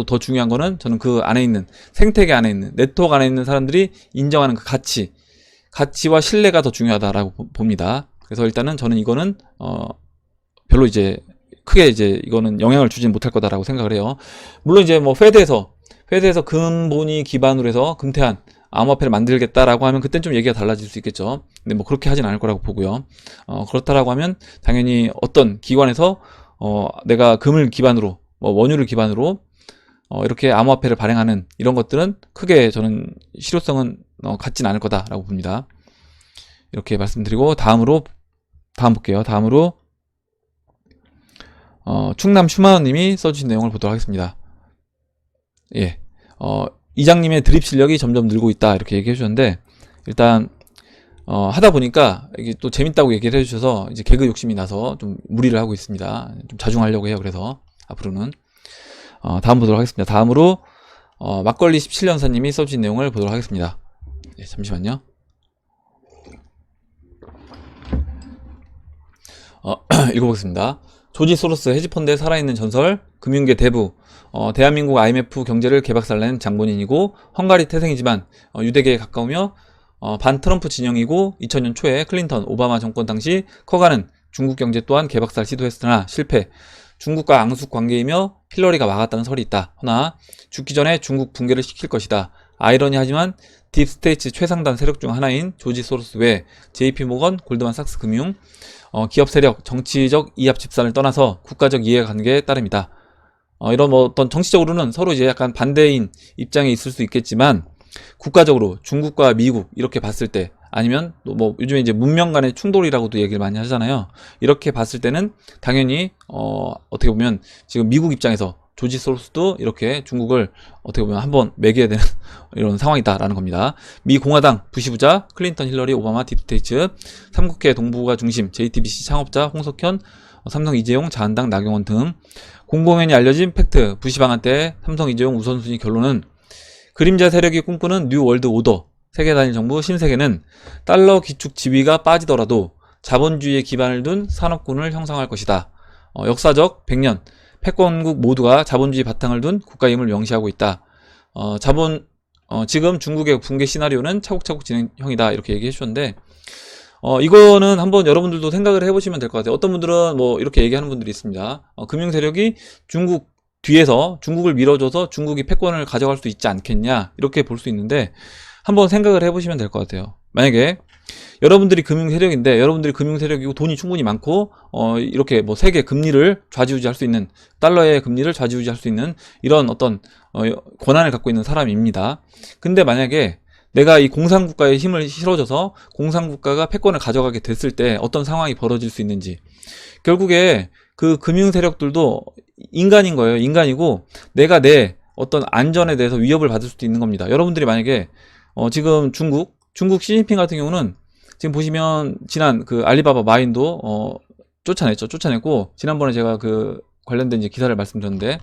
더 중요한 거는 저는 그 안에 있는 생태계 안에 있는 네트워크 안에 있는 사람들이 인정하는 그 가치와 신뢰가 더 중요하다라고 봅니다. 그래서 일단은 저는 이거는 별로 이제 크게 이제 이거는 영향을 주진 못할 거다라고 생각을 해요. 물론 이제 뭐 페드에서 근본이 기반으로 해서 금태한 암호화폐를 만들겠다라고 하면 그땐 좀 얘기가 달라질 수 있겠죠. 근데 뭐 그렇게 하진 않을 거라고 보고요. 그렇다라고 하면 당연히 어떤 기관에서 내가 금을 기반으로 원유를 기반으로 이렇게 암호화폐를 발행하는 이런 것들은 크게 저는 실효성은 갖진 않을 거다라고 봅니다. 이렇게 말씀드리고 다음 볼게요. 다음으로 충남 슈마너님이 써주신 내용을 보도록 하겠습니다. 예, 이장님의 드립 실력이 점점 늘고 있다 이렇게 얘기해 주셨는데 일단 하다 보니까 이게 또 재밌다고 얘기를 해주셔서 이제 개그 욕심이 나서 좀 무리를 하고 있습니다. 좀 자중하려고 해요. 그래서 앞으로는 다음 보도록 하겠습니다. 다음으로 막걸리 17년사님이 써주신 내용을 보도록 하겠습니다. 네, 잠시만요. 읽어보겠습니다. 조지 소로스 헤지펀드의 살아있는 전설, 금융계 대부, 대한민국 IMF 경제를 개박살낸 장본인이고 헝가리 태생이지만 유대계에 가까우며 반 트럼프 진영이고 2000년 초에 클린턴, 오바마 정권 당시 커가는 중국 경제 또한 개박살 시도했으나 실패, 중국과 앙숙 관계이며 힐러리가 막았다는 설이 있다. 허나 죽기 전에 중국 붕괴를 시킬 것이다. 아이러니하지만 딥스테이트 최상단 세력 중 하나인 조지 소로스 외 JP모건, 골드만삭스 금융, 기업 세력, 정치적 이합 집산을 떠나서 국가적 이해관계에 따릅니다. 이런 뭐 어떤 정치적으로는 서로 이제 약간 반대인 입장에 있을 수 있겠지만 국가적으로 중국과 미국 이렇게 봤을 때 아니면 또 뭐 요즘에 이제 문명 간의 충돌이라고도 얘기를 많이 하잖아요. 이렇게 봤을 때는 당연히 어떻게 보면 지금 미국 입장에서 조지 소로스도 이렇게 중국을 어떻게 보면 한번 매겨야 되는 이런 상황이다라는 겁니다. 미 공화당 부시부자, 클린턴, 힐러리, 오바마, 딥스테이트, 삼국회 동부가 중심, JTBC 창업자, 홍석현, 삼성 이재용, 자한당 나경원 등 공공연히 알려진 팩트, 부시 방한 때 삼성 이재용 우선순위 결론은 그림자 세력이 꿈꾸는 뉴 월드 오더, 세계 단일 정부 신세계는 달러 기축 지위가 빠지더라도 자본주의에 기반을 둔 산업군을 형성할 것이다. 역사적 100년 패권국 모두가 자본주의 바탕을 둔 국가임을 명시하고 있다. 지금 중국의 붕괴 시나리오는 차곡차곡 진행형이다. 이렇게 얘기해 주셨는데 이거는 한번 여러분들도 생각을 해보시면 될 것 같아요. 어떤 분들은 뭐 이렇게 얘기하는 분들이 있습니다. 금융 세력이 중국 뒤에서 중국을 밀어줘서 중국이 패권을 가져갈 수 있지 않겠냐, 이렇게 볼 수 있는데, 한번 생각을 해보시면 될 것 같아요. 만약에 여러분들이 금융 세력인데, 여러분들이 금융 세력이고 돈이 충분히 많고 이렇게 뭐 세계 금리를 좌지우지할 수 있는, 달러의 금리를 좌지우지할 수 있는 이런 어떤 권한을 갖고 있는 사람입니다. 근데 만약에 내가 이 공산국가의 힘을 실어줘서 공산국가가 패권을 가져가게 됐을 때 어떤 상황이 벌어질 수 있는지, 결국에 그 금융 세력들도 인간인 거예요. 인간이고 내가 내 어떤 안전에 대해서 위협을 받을 수도 있는 겁니다. 여러분들이 만약에 지금 중국 시진핑 같은 경우는 지금 보시면 지난 그 알리바바 마인도 쫓아냈고, 지난번에 제가 그 관련된 이제 기사를 말씀드렸는데,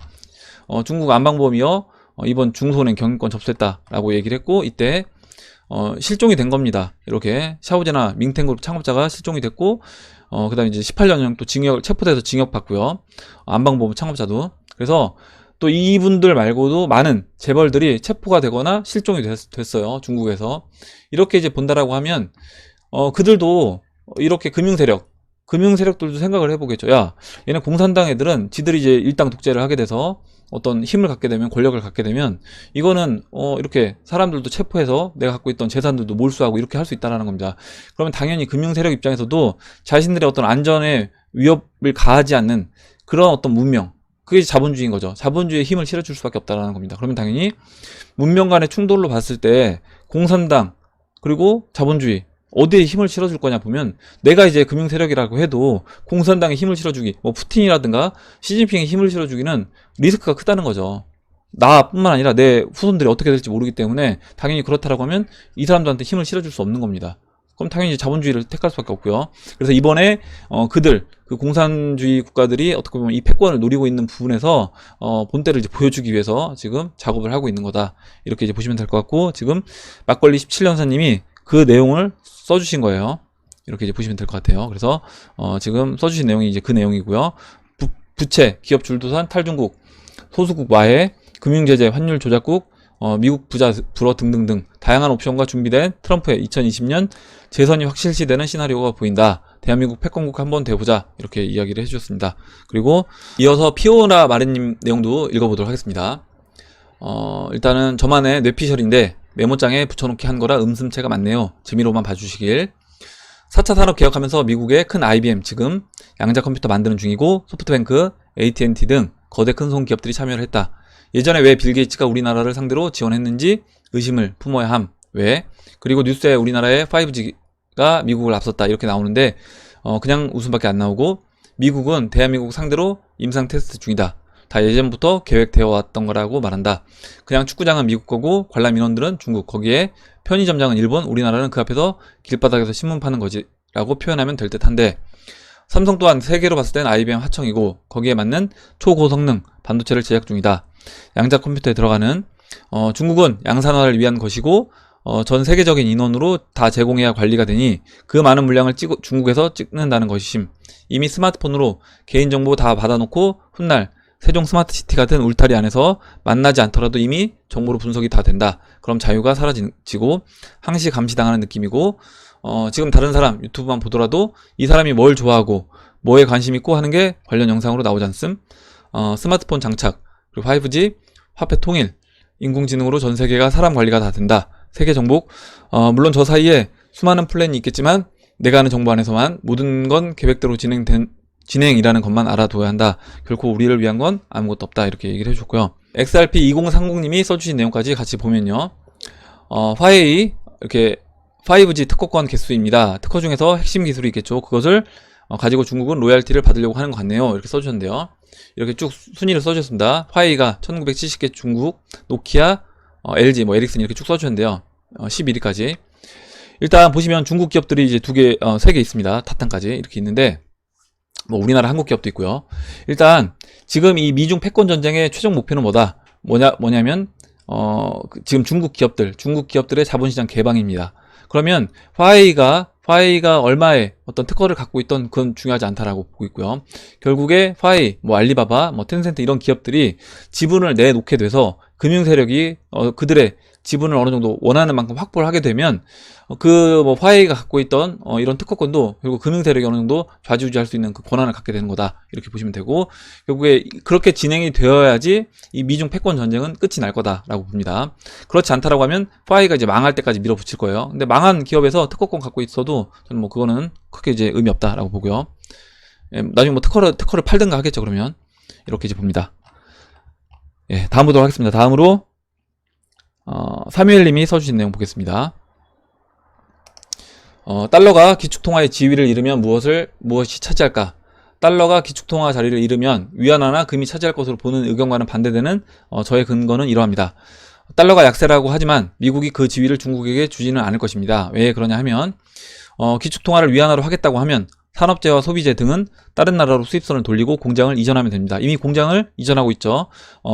중국 안방범위어 이번 중소은행 경영권 접수했다라고 얘기를 했고, 이때 실종이 된 겁니다. 이렇게 샤오제나 밍텐그룹 창업자가 실종이 됐고, 그 다음에 이제 18년형 또 체포돼서 징역 받고요. 안방범 창업자도. 그래서 또 이분들 말고도 많은 재벌들이 체포가 되거나 실종이 됐어요. 중국에서. 이렇게 이제 본다라고 하면, 그들도 이렇게 금융세력들도 생각을 해보겠죠. 야, 얘네 공산당 애들은 지들이 이제 일당 독재를 하게 돼서 어떤 힘을 갖게 되면, 권력을 갖게 되면, 이거는 이렇게 사람들도 체포해서 내가 갖고 있던 재산들도 몰수하고 이렇게 할 수 있다는 겁니다. 그러면 당연히 금융세력 입장에서도 자신들의 어떤 안전에 위협을 가하지 않는 그런 어떤 문명, 그게 자본주의인 거죠. 자본주의에 힘을 실어줄 수밖에 없다는 겁니다. 그러면 당연히 문명 간의 충돌로 봤을 때 공산당 그리고 자본주의, 어디에 힘을 실어줄 거냐 보면, 내가 이제 금융세력이라고 해도 공산당에 힘을 실어주기, 뭐 푸틴이라든가 시진핑에 힘을 실어주기는 리스크가 크다는 거죠. 나뿐만 아니라 내 후손들이 어떻게 될지 모르기 때문에 당연히 그렇다라고 하면 이 사람들한테 힘을 실어줄 수 없는 겁니다. 그럼 당연히 자본주의를 택할 수밖에 없고요. 그래서 이번에 그 공산주의 국가들이 어떻게 보면 이 패권을 노리고 있는 부분에서 본때를 이제 보여주기 위해서 지금 작업을 하고 있는 거다, 이렇게 이제 보시면 될 것 같고, 지금 막걸리 17년사님이 그 내용을 써주신 거예요. 이렇게 이제 보시면 될 것 같아요. 그래서 지금 써주신 내용이 이제 그 내용이고요. 부채, 기업 줄도산, 탈중국, 소수국 와해, 금융제재, 환율 조작국, 미국 부자 불어 등등등 다양한 옵션과 준비된 트럼프의 2020년 재선이 확실시되는 시나리오가 보인다. 대한민국 패권국 한번 돼보자, 이렇게 이야기를 해주셨습니다. 그리고 이어서 피오나 마렌님 내용도 읽어보도록 하겠습니다. 일단은 저만의 뇌피셜인데 메모장에 붙여놓기 한 거라 음슴체가 많네요. 재미로만 봐주시길. 4차 산업 개혁하면서 미국의 큰 IBM, 지금 양자 컴퓨터 만드는 중이고, 소프트뱅크, AT&T 등 거대 큰손 기업들이 참여를 했다. 예전에 왜 빌 게이츠가 우리나라를 상대로 지원했는지 의심을 품어야 함. 왜? 그리고 뉴스에 우리나라의 5G가 미국을 앞섰다, 이렇게 나오는데 그냥 웃음밖에 안 나오고, 미국은 대한민국 상대로 임상 테스트 중이다. 다 예전부터 계획되어 왔던 거라고 말한다. 그냥 축구장은 미국 거고 관람 인원들은 중국, 거기에 편의점장은 일본, 우리나라는 그 앞에서 길바닥에서 신문 파는 거지 라고 표현하면 될 듯한데, 삼성 또한 세계로 봤을 땐 IBM 하청이고 거기에 맞는 초고성능 반도체를 제작 중이다. 양자 컴퓨터에 들어가는 중국은 양산화를 위한 것이고 전 세계적인 인원으로 다 제공해야 관리가 되니 그 많은 물량을 중국에서 찍는다는 것이심. 이미 스마트폰으로 개인정보 다 받아놓고 훗날 세종 스마트시티 같은 울타리 안에서 만나지 않더라도 이미 정보로 분석이 다 된다. 그럼 자유가 사라지고 항시 감시당하는 느낌이고, 지금 다른 사람 유튜브만 보더라도 이 사람이 뭘 좋아하고 뭐에 관심 있고 하는 게 관련 영상으로 나오지 않음. 스마트폰 장착, 그리고 5G, 화폐 통일, 인공지능으로 전 세계가 사람 관리가 다 된다. 세계 정복. 물론 저 사이에 수많은 플랜이 있겠지만 내가 아는 정보 안에서만 모든 건 계획대로 진행이라는 것만 알아둬야 한다. 결코 우리를 위한 건 아무것도 없다, 이렇게 얘기를 해줬고요. XRP2030님이 써주신 내용까지 같이 보면요, 화웨이 이렇게 5G 특허권 개수입니다. 특허 중에서 핵심 기술이 있겠죠. 그것을 가지고 중국은 로얄티를 받으려고 하는 것 같네요, 이렇게 써주셨는데요. 이렇게 쭉 순위를 써주셨습니다. 화웨이가 1970개 중국, 노키아, LG, 에릭슨 이렇게 쭉 써주셨는데요. 11위까지. 일단 보시면 중국 기업들이 이제 3개 있습니다. 타탄까지 이렇게 있는데, 우리나라 한국 기업도 있고요. 일단 지금 이 미중 패권 전쟁의 최종 목표는 뭐냐면 지금 중국 기업들의 자본시장 개방입니다. 그러면 화웨이가 얼마의 어떤 특허를 갖고 있던 그건 중요하지 않다라고 보고 있고요. 결국에 화웨이, 알리바바, 텐센트 이런 기업들이 지분을 내놓게 돼서 금융 세력이 그들의 지분을 어느 정도 원하는 만큼 확보를 하게 되면 그 뭐 화웨이가 갖고 있던 이런 특허권도 결국 금융 세력이 어느 정도 좌지우지할 수 있는 그 권한을 갖게 되는 거다, 이렇게 보시면 되고, 결국에 그렇게 진행이 되어야지 이 미중 패권 전쟁은 끝이 날 거다라고 봅니다. 그렇지 않다라고 하면 화웨이가 이제 망할 때까지 밀어붙일 거예요. 근데 망한 기업에서 특허권 갖고 있어도 저는 뭐 그거는 크게 이제 의미 없다라고 보고요. 예, 나중에 뭐 특허를 팔든가 하겠죠. 그러면 이렇게 이제 봅니다. 예, 다음 보도록 하겠습니다. 다음으로 사뮤엘님이 써주신 내용 보겠습니다. 달러가 기축통화의 지위를 잃으면 무엇이 차지할까? 달러가 기축통화 자리를 잃으면 위안화나 금이 차지할 것으로 보는 의견과는 반대되는 저의 근거는 이러합니다. 달러가 약세라고 하지만 미국이 그 지위를 중국에게 주지는 않을 것입니다. 왜 그러냐 하면 기축통화를 위안화로 하겠다고 하면 산업재와 소비재 등은 다른 나라로 수입선을 돌리고 공장을 이전하면 됩니다. 이미 공장을 이전하고 있죠.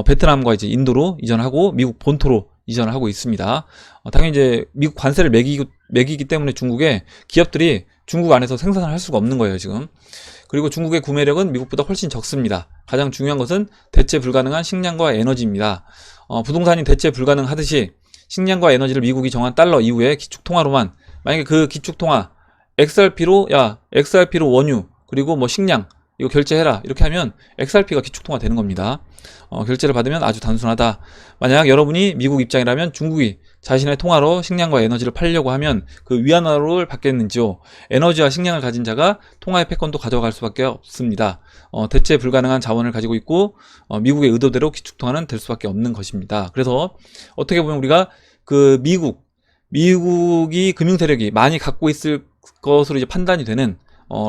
베트남과 이제 인도로 이전하고 미국 본토로 이전을 하고 있습니다. 당연히 이제 미국 관세를 매기기 때문에 중국의 기업들이 중국 안에서 생산을 할 수가 없는 거예요, 지금. 그리고 중국의 구매력은 미국보다 훨씬 적습니다. 가장 중요한 것은 대체 불가능한 식량과 에너지입니다. 부동산이 대체 불가능하듯이 식량과 에너지를 미국이 정한 달러 이후에 기축통화로만, 만약에 그 기축통화 XRP로 원유 그리고 뭐 식량 이거 결제해라 이렇게 하면 XRP가 기축통화 되는 겁니다. 결제를 받으면 아주 단순하다. 만약 여러분이 미국 입장이라면 중국이 자신의 통화로 식량과 에너지를 팔려고 하면 그 위안화를 받겠는지요? 에너지와 식량을 가진 자가 통화의 패권도 가져갈 수밖에 없습니다. 대체 불가능한 자원을 가지고 있고 미국의 의도대로 기축통화는 될 수밖에 없는 것입니다. 그래서 어떻게 보면 우리가 그 미국이 금융 세력이 많이 갖고 있을 것으로 이제 판단이 되는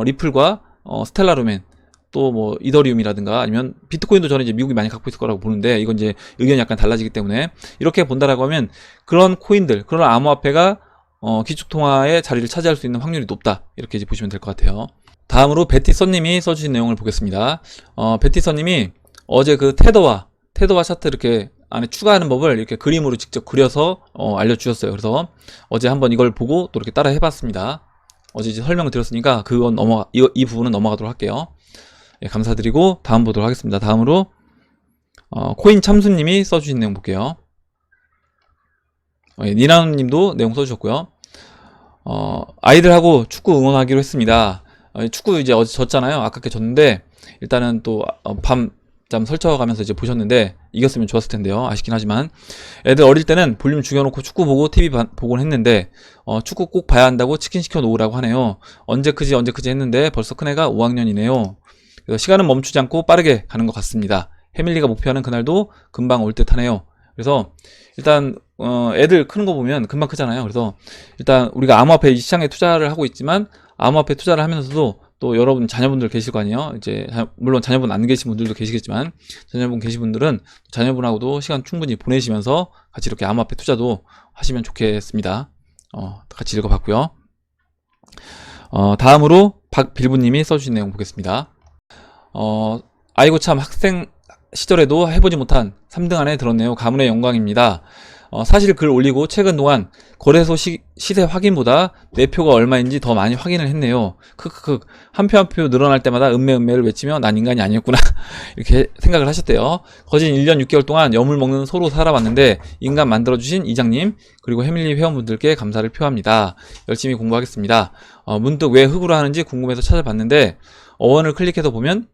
리플과 스텔라 루멘, 또 뭐 이더리움이라든가 아니면 비트코인도 저는 이제 미국이 많이 갖고 있을 거라고 보는데, 이건 이제 의견이 약간 달라지기 때문에 이렇게 본다라고 하면 그런 코인들, 그런 암호화폐가 기축통화의 자리를 차지할 수 있는 확률이 높다, 이렇게 이제 보시면 될 것 같아요. 다음으로 베티서님이 써주신 내용을 보겠습니다. 베티서님이 어제 그 테더와 차트 이렇게 안에 추가하는 법을 이렇게 그림으로 직접 그려서 알려주셨어요. 그래서 어제 한번 이걸 보고 또 이렇게 따라 해봤습니다. 어제 이제 설명을 드렸으니까 그건 이 부분은 넘어가도록 할게요. 예, 감사드리고 다음 보도록 하겠습니다. 다음으로 코인 참수님이 써주신 내용 볼게요. 니나노님도 내용 써주셨고요. 아이들하고 축구 응원하기로 했습니다. 축구 이제 어제 졌잖아요. 아깝게 졌는데 일단은 또 밤잠 설쳐가면서 이제 보셨는데 이겼으면 좋았을 텐데요. 아쉽긴 하지만 애들 어릴 때는 볼륨 죽여놓고 축구 보고 TV 보곤 했는데 축구 꼭 봐야 한다고 치킨 시켜 놓으라고 하네요. 언제 크지 했는데 벌써 큰애가 5학년이네요. 그래서 시간은 멈추지 않고 빠르게 가는 것 같습니다. 해밀리가 목표하는 그날도 금방 올 듯 하네요. 그래서 일단 애들 크는 거 보면 금방 크잖아요. 그래서 일단 우리가 암호화폐 이 시장에 투자를 하고 있지만 암호화폐 투자를 하면서도 또 여러분 자녀분들 계실 거 아니에요. 이제 물론 자녀분 안 계신 분들도 계시겠지만 자녀분 계신 분들은 자녀분하고도 시간 충분히 보내시면서 같이 이렇게 암호화폐 투자도 하시면 좋겠습니다. 같이 읽어봤고요. 다음으로 박빌부님이 써주신 내용 보겠습니다. 아이고 참 학생 시절에도 해보지 못한 3등 안에 들었네요. 가문의 영광입니다. 사실 글 올리고 최근 동안 거래소 시세 확인보다 매표가 얼마인지 더 많이 확인을 했네요. 크크크. 한 표 한 표 늘어날 때마다 음매를 외치며 난 인간이 아니었구나 이렇게 생각을 하셨대요. 거진 1년 6개월 동안 여물 먹는 소로 살아왔는데 인간 만들어주신 이장님 그리고 해밀리 회원분들께 감사를 표합니다. 열심히 공부하겠습니다. 문득 왜 흑우로 하는지 궁금해서 찾아봤는데 어원을 클릭해서 보면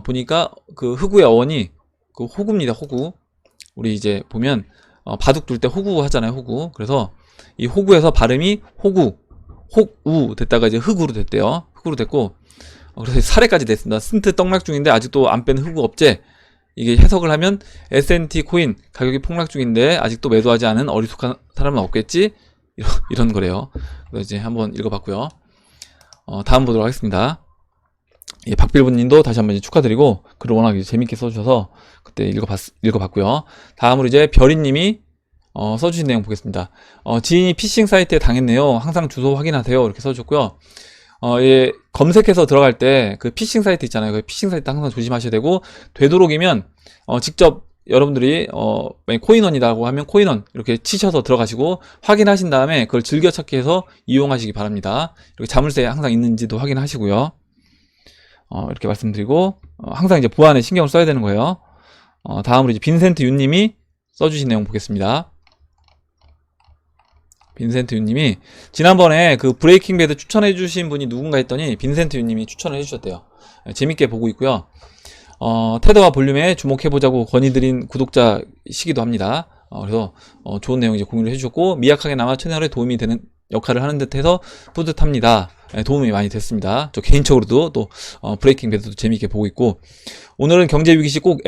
보니까 그 흑우의 어원이 그 호구입니다. 호구. 우리 이제 보면 바둑 둘 때 호구 하잖아요. 호구. 그래서 이 호구에서 발음이 혹우 됐다가 이제 흑우로 됐대요. 흑우로 됐고 그래서 사례까지 됐습니다. 쓴트 떡락 중인데 아직도 안 뺀 흑우 업체. 이게 해석을 하면 S&T 코인 가격이 폭락 중인데 아직도 매도하지 않은 어리숙한 사람은 없겠지? 이런 거래요. 그래서 이제 한번 읽어봤고요. 다음 보도록 하겠습니다. 예, 박빌부님도 다시 한번 축하드리고 글을 워낙 재밌게 써주셔서 그때 읽어봤고요. 다음으로 이제 별이님이 써주신 내용 보겠습니다. 지인이 피싱 사이트에 당했네요. 항상 주소 확인하세요. 이렇게 써주셨고요. 예, 검색해서 들어갈 때 그 피싱 사이트 있잖아요. 그 피싱 사이트 항상 조심하셔야 되고 되도록이면 직접 여러분들이 코인원이라고 하면 코인원 이렇게 치셔서 들어가시고 확인하신 다음에 그걸 즐겨찾기 해서 이용하시기 바랍니다. 이렇게 자물쇠 항상 있는지도 확인하시고요. 이렇게 말씀드리고 항상 이제 보안에 신경을 써야 되는 거예요. 다음으로 이제 빈센트 윤님이 써주신 내용 보겠습니다. 빈센트 유님이 지난번에 그 브레이킹 배드 추천해 주신 분이 누군가 했더니 빈센트 유님이 추천을 해 주셨대요. 재밌게 보고 있고요. 테드와 볼륨에 주목해보자고 건의드린 구독자시기도 합니다. 그래서 좋은 내용 이제 공유를 해주셨고, 미약하게나마 채널에 도움이 되는 역할을 하는 듯해서 뿌듯합니다. 도움이 많이 됐습니다. 저 개인적으로도 또 브레이킹 배드도 재미있게 보고 있고, 오늘은 경제 위기 시 꼭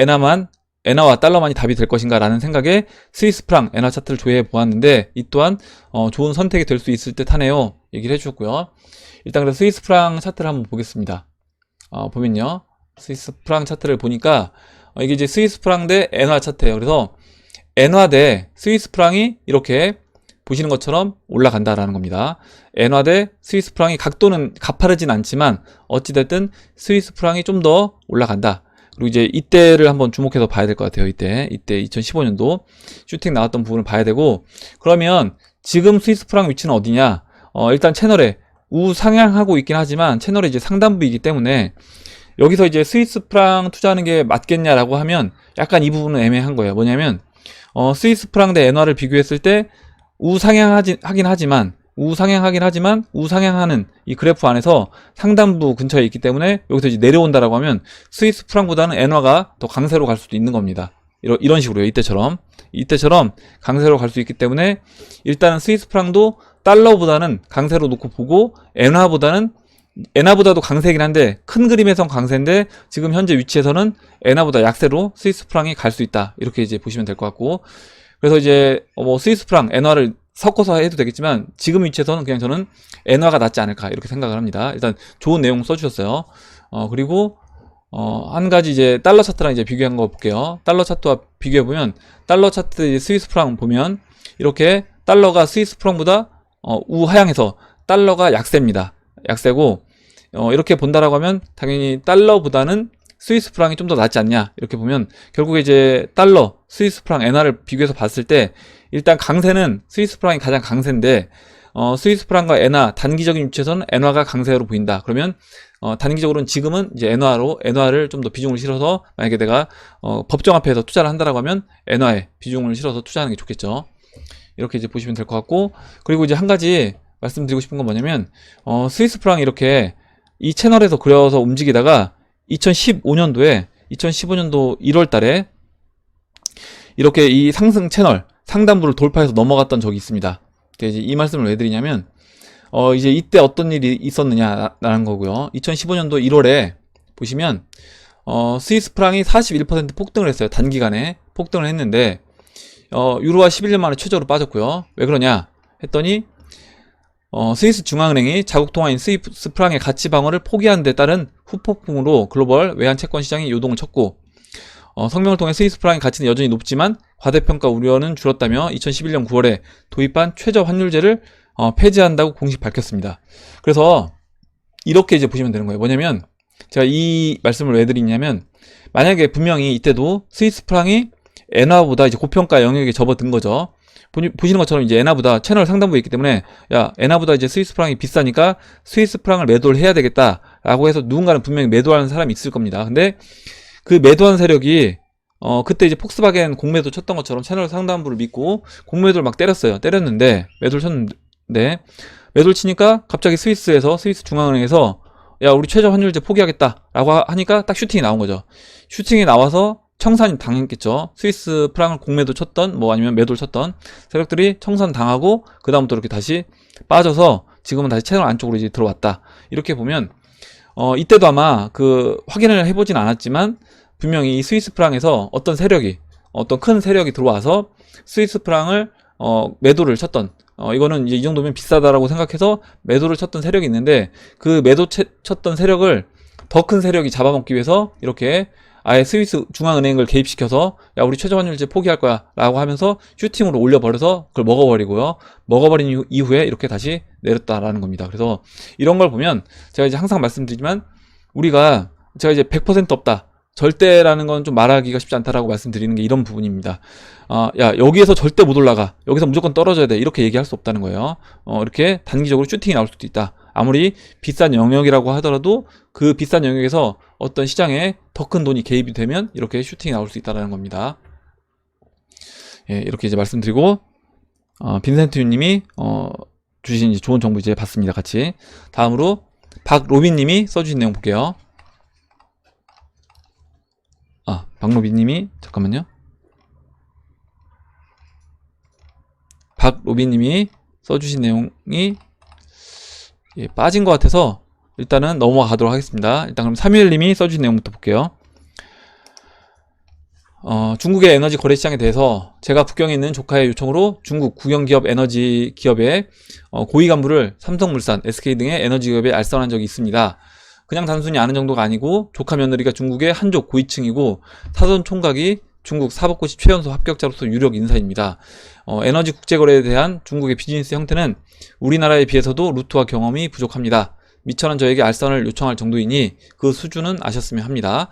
엔화와 달러만이 답이 될 것인가 라는 생각에 스위스 프랑 엔화 차트를 조회해 보았는데, 이 또한 좋은 선택이 될 수 있을 듯 하네요. 얘기를 해주셨고요. 일단 그래서 스위스 프랑 차트를 한번 보겠습니다. 보면요, 스위스 프랑 차트를 보니까 이게 이제 스위스 프랑 대 엔화 차트예요. 그래서 엔화 대 스위스 프랑이 이렇게 보시는 것처럼 올라간다라는 겁니다. 엔화 대 스위스 프랑이 각도는 가파르진 않지만 어찌됐든 스위스 프랑이 좀 더 올라간다. 그리고 이제 이때를 한번 주목해서 봐야 될 것 같아요. 이때 2015년도 슈팅 나왔던 부분을 봐야 되고, 그러면 지금 스위스 프랑 위치는 어디냐? 일단 채널에 우상향하고 있긴 하지만 채널에 이제 상단부이기 때문에 여기서 이제 스위스 프랑 투자하는 게 맞겠냐라고 하면 약간 이 부분은 애매한 거예요. 뭐냐면 스위스 프랑 대 엔화를 비교했을 때 우상향하긴 하지만 우상향하는 이 그래프 안에서 상단부 근처에 있기 때문에 여기서 이제 내려온다라고 하면 스위스 프랑보다는 엔화가 더 강세로 갈 수도 있는 겁니다. 이런 식으로요. 이때처럼 강세로 갈 수 있기 때문에 일단은 스위스 프랑도 달러보다는 강세로 놓고 보고, 엔화보다도 강세이긴 한데 큰 그림에선 강세인데 지금 현재 위치에서는 엔화보다 약세로 스위스 프랑이 갈 수 있다. 이렇게 이제 보시면 될 것 같고, 그래서 이제 스위스 프랑, 엔화를 섞어서 해도 되겠지만 지금 위치에서는 그냥 저는 엔화가 낫지 않을까 이렇게 생각을 합니다. 일단 좋은 내용 써주셨어요. 그리고 한 가지 이제 달러 차트랑 이제 비교한 거 볼게요. 달러 차트와 비교해 보면 달러 차트 스위스 프랑 보면 이렇게 달러가 스위스 프랑보다 우하향해서 달러가 약세입니다. 약세고, 이렇게 본다라고 하면 당연히 달러보다는 스위스 프랑이 좀 더 낫지 않냐 이렇게 보면, 결국에 이제 달러, 스위스 프랑, 엔화를 비교해서 봤을 때 일단 강세는 스위스 프랑이 가장 강세인데 스위스 프랑과 엔화 단기적인 위치에서는 엔화가 강세로 보인다. 그러면 단기적으로는 지금은 이제 엔화를 좀 더 비중을 실어서, 만약에 내가 법정화폐에서 투자를 한다라고 하면 엔화에 비중을 실어서 투자하는 게 좋겠죠. 이렇게 이제 보시면 될 것 같고, 그리고 이제 한 가지 말씀드리고 싶은 건 뭐냐면 스위스 프랑이 이렇게 이 채널에서 그려서 움직이다가 2015년도 1월 달에 이렇게 이 상승 채널 상단부를 돌파해서 넘어갔던 적이 있습니다. 이제 이 말씀을 왜 드리냐면 이제 이때 어떤 일이 있었느냐라는 거고요. 2015년도 1월에 보시면 스위스 프랑이 41% 폭등을 했어요. 단기간에 폭등을 했는데 유로화 11년 만에 최저로 빠졌고요. 왜 그러냐 했더니 스위스 중앙은행이 자국 통화인 스위스 프랑의 가치 방어를 포기한 데 따른 후폭풍으로 글로벌 외환 채권 시장이 요동을 쳤고, 성명을 통해 스위스 프랑의 가치는 여전히 높지만 과대평가 우려는 줄었다며 2011년 9월에 도입한 최저 환율제를 폐지한다고 공식 밝혔습니다. 그래서 이렇게 이제 보시면 되는 거예요. 뭐냐면 제가 이 말씀을 왜 드리냐면, 만약에 분명히 이때도 스위스 프랑이 엔화보다 이제 고평가 영역에 접어든 거죠. 보시는 것처럼 이제 엔화보다 채널 상단부에 있기 때문에, 야, 엔화보다 이제 스위스 프랑이 비싸니까 스위스 프랑을 매도를 해야 되겠다라고 해서 누군가는 분명히 매도하는 사람이 있을 겁니다. 근데 그 매도한 세력이 그때 이제 폭스바겐 공매도 쳤던 것처럼 채널 상단부를 믿고 공매도를 막 때렸는데 매도를 쳤는데, 매도를 치니까 갑자기 스위스 중앙은행에서 야, 우리 최저 환율제 포기하겠다라고 하니까 딱 슈팅이 나온 거죠. 슈팅이 나와서 청산이 당했겠죠. 스위스 프랑을 공매도 쳤던 아니면 매도를 쳤던 세력들이 청산 당하고 그 다음부터 이렇게 다시 빠져서 지금은 다시 채널 안쪽으로 이제 들어왔다. 이렇게 보면 이때도 아마 확인을 해보진 않았지만 분명히 이 스위스 프랑에서 어떤 큰 세력이 들어와서 스위스 프랑을 매도를 쳤던, 이거는 이제 이 정도면 비싸다라고 생각해서 매도를 쳤던 세력이 있는데, 그 쳤던 세력을 더 큰 세력이 잡아먹기 위해서 이렇게 아예 스위스 중앙은행을 개입시켜서 야, 우리 최저 환율제 포기할 거야 라고 하면서 슈팅으로 올려버려서 그걸 먹어버리고요. 먹어버린 이후에 이렇게 다시 내렸다라는 겁니다. 그래서 이런 걸 보면 제가 이제 항상 말씀드리지만, 제가 이제 100% 없다, 절대라는 건 좀 말하기가 쉽지 않다라고 말씀드리는 게 이런 부분입니다. 야, 여기에서 절대 못 올라가, 여기서 무조건 떨어져야 돼, 이렇게 얘기할 수 없다는 거예요. 이렇게 단기적으로 슈팅이 나올 수도 있다. 아무리 비싼 영역이라고 하더라도 그 비싼 영역에서 어떤 시장에 더 큰 돈이 개입이 되면 이렇게 슈팅이 나올 수 있다는 겁니다. 예, 이렇게 이제 말씀드리고, 빈센트 님이 주신 이제 좋은 정보 이제 봤습니다. 같이. 다음으로 박로빈 님이 써주신 내용 볼게요. 박로빈 님이, 잠깐만요. 박로빈 님이 써주신 내용이 빠진 것 같아서 일단은 넘어가도록 하겠습니다. 일단 그럼 사뮤엘 님이 써주신 내용부터 볼게요. 중국의 에너지 거래 시장에 대해서 제가 북경에 있는 조카의 요청으로 중국 국영기업 에너지 기업의 고위 간부를 삼성물산, SK 등의 에너지 기업에 알선한 적이 있습니다. 그냥 단순히 아는 정도가 아니고 조카 며느리가 중국의 한족 고위층이고 사전 총각이 중국 사법고시 최연소 합격자로서 유력 인사입니다. 에너지 국제거래에 대한 중국의 비즈니스 형태는 우리나라에 비해서도 루트와 경험이 부족합니다. 미천한 저에게 알선을 요청할 정도이니 그 수준은 아셨으면 합니다.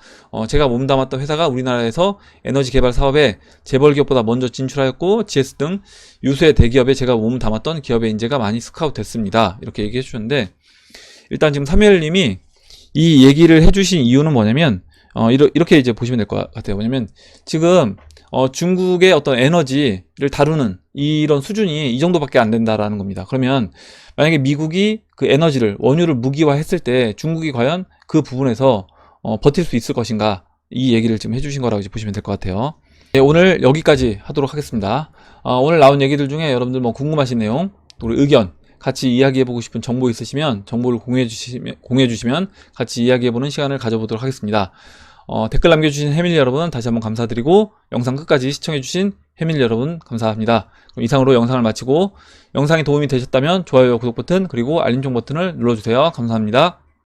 제가 몸담았던 회사가 우리나라에서 에너지 개발 사업에 재벌 기업보다 먼저 진출하였고 GS 등 유수의 대기업에 제가 몸담았던 기업의 인재가 많이 스카우트 됐습니다. 이렇게 얘기해 주셨는데, 일단 지금 사무엘 님이 이 얘기를 해주신 이유는 뭐냐면 이렇게 이제 보시면 될 것 같아요. 뭐냐면 지금 중국의 어떤 에너지를 다루는 이런 수준이 이 정도밖에 안 된다라는 겁니다. 그러면 만약에 미국이 그 에너지를, 원유를 무기화했을 때 중국이 과연 그 부분에서 버틸 수 있을 것인가, 이 얘기를 지금 해주신 거라고 이제 보시면 될 것 같아요. 네, 오늘 여기까지 하도록 하겠습니다. 오늘 나온 얘기들 중에 여러분들 뭐 궁금하신 내용, 또 의견, 같이 이야기해보고 싶은 정보 있으시면 정보를 공유해주시면 같이 이야기해보는 시간을 가져보도록 하겠습니다. 댓글 남겨주신 해밀리 여러분 다시 한번 감사드리고, 영상 끝까지 시청해주신 해밀리 여러분 감사합니다. 그럼 이상으로 영상을 마치고, 영상이 도움이 되셨다면 좋아요, 구독 버튼, 그리고 알림 종 버튼을 눌러주세요. 감사합니다.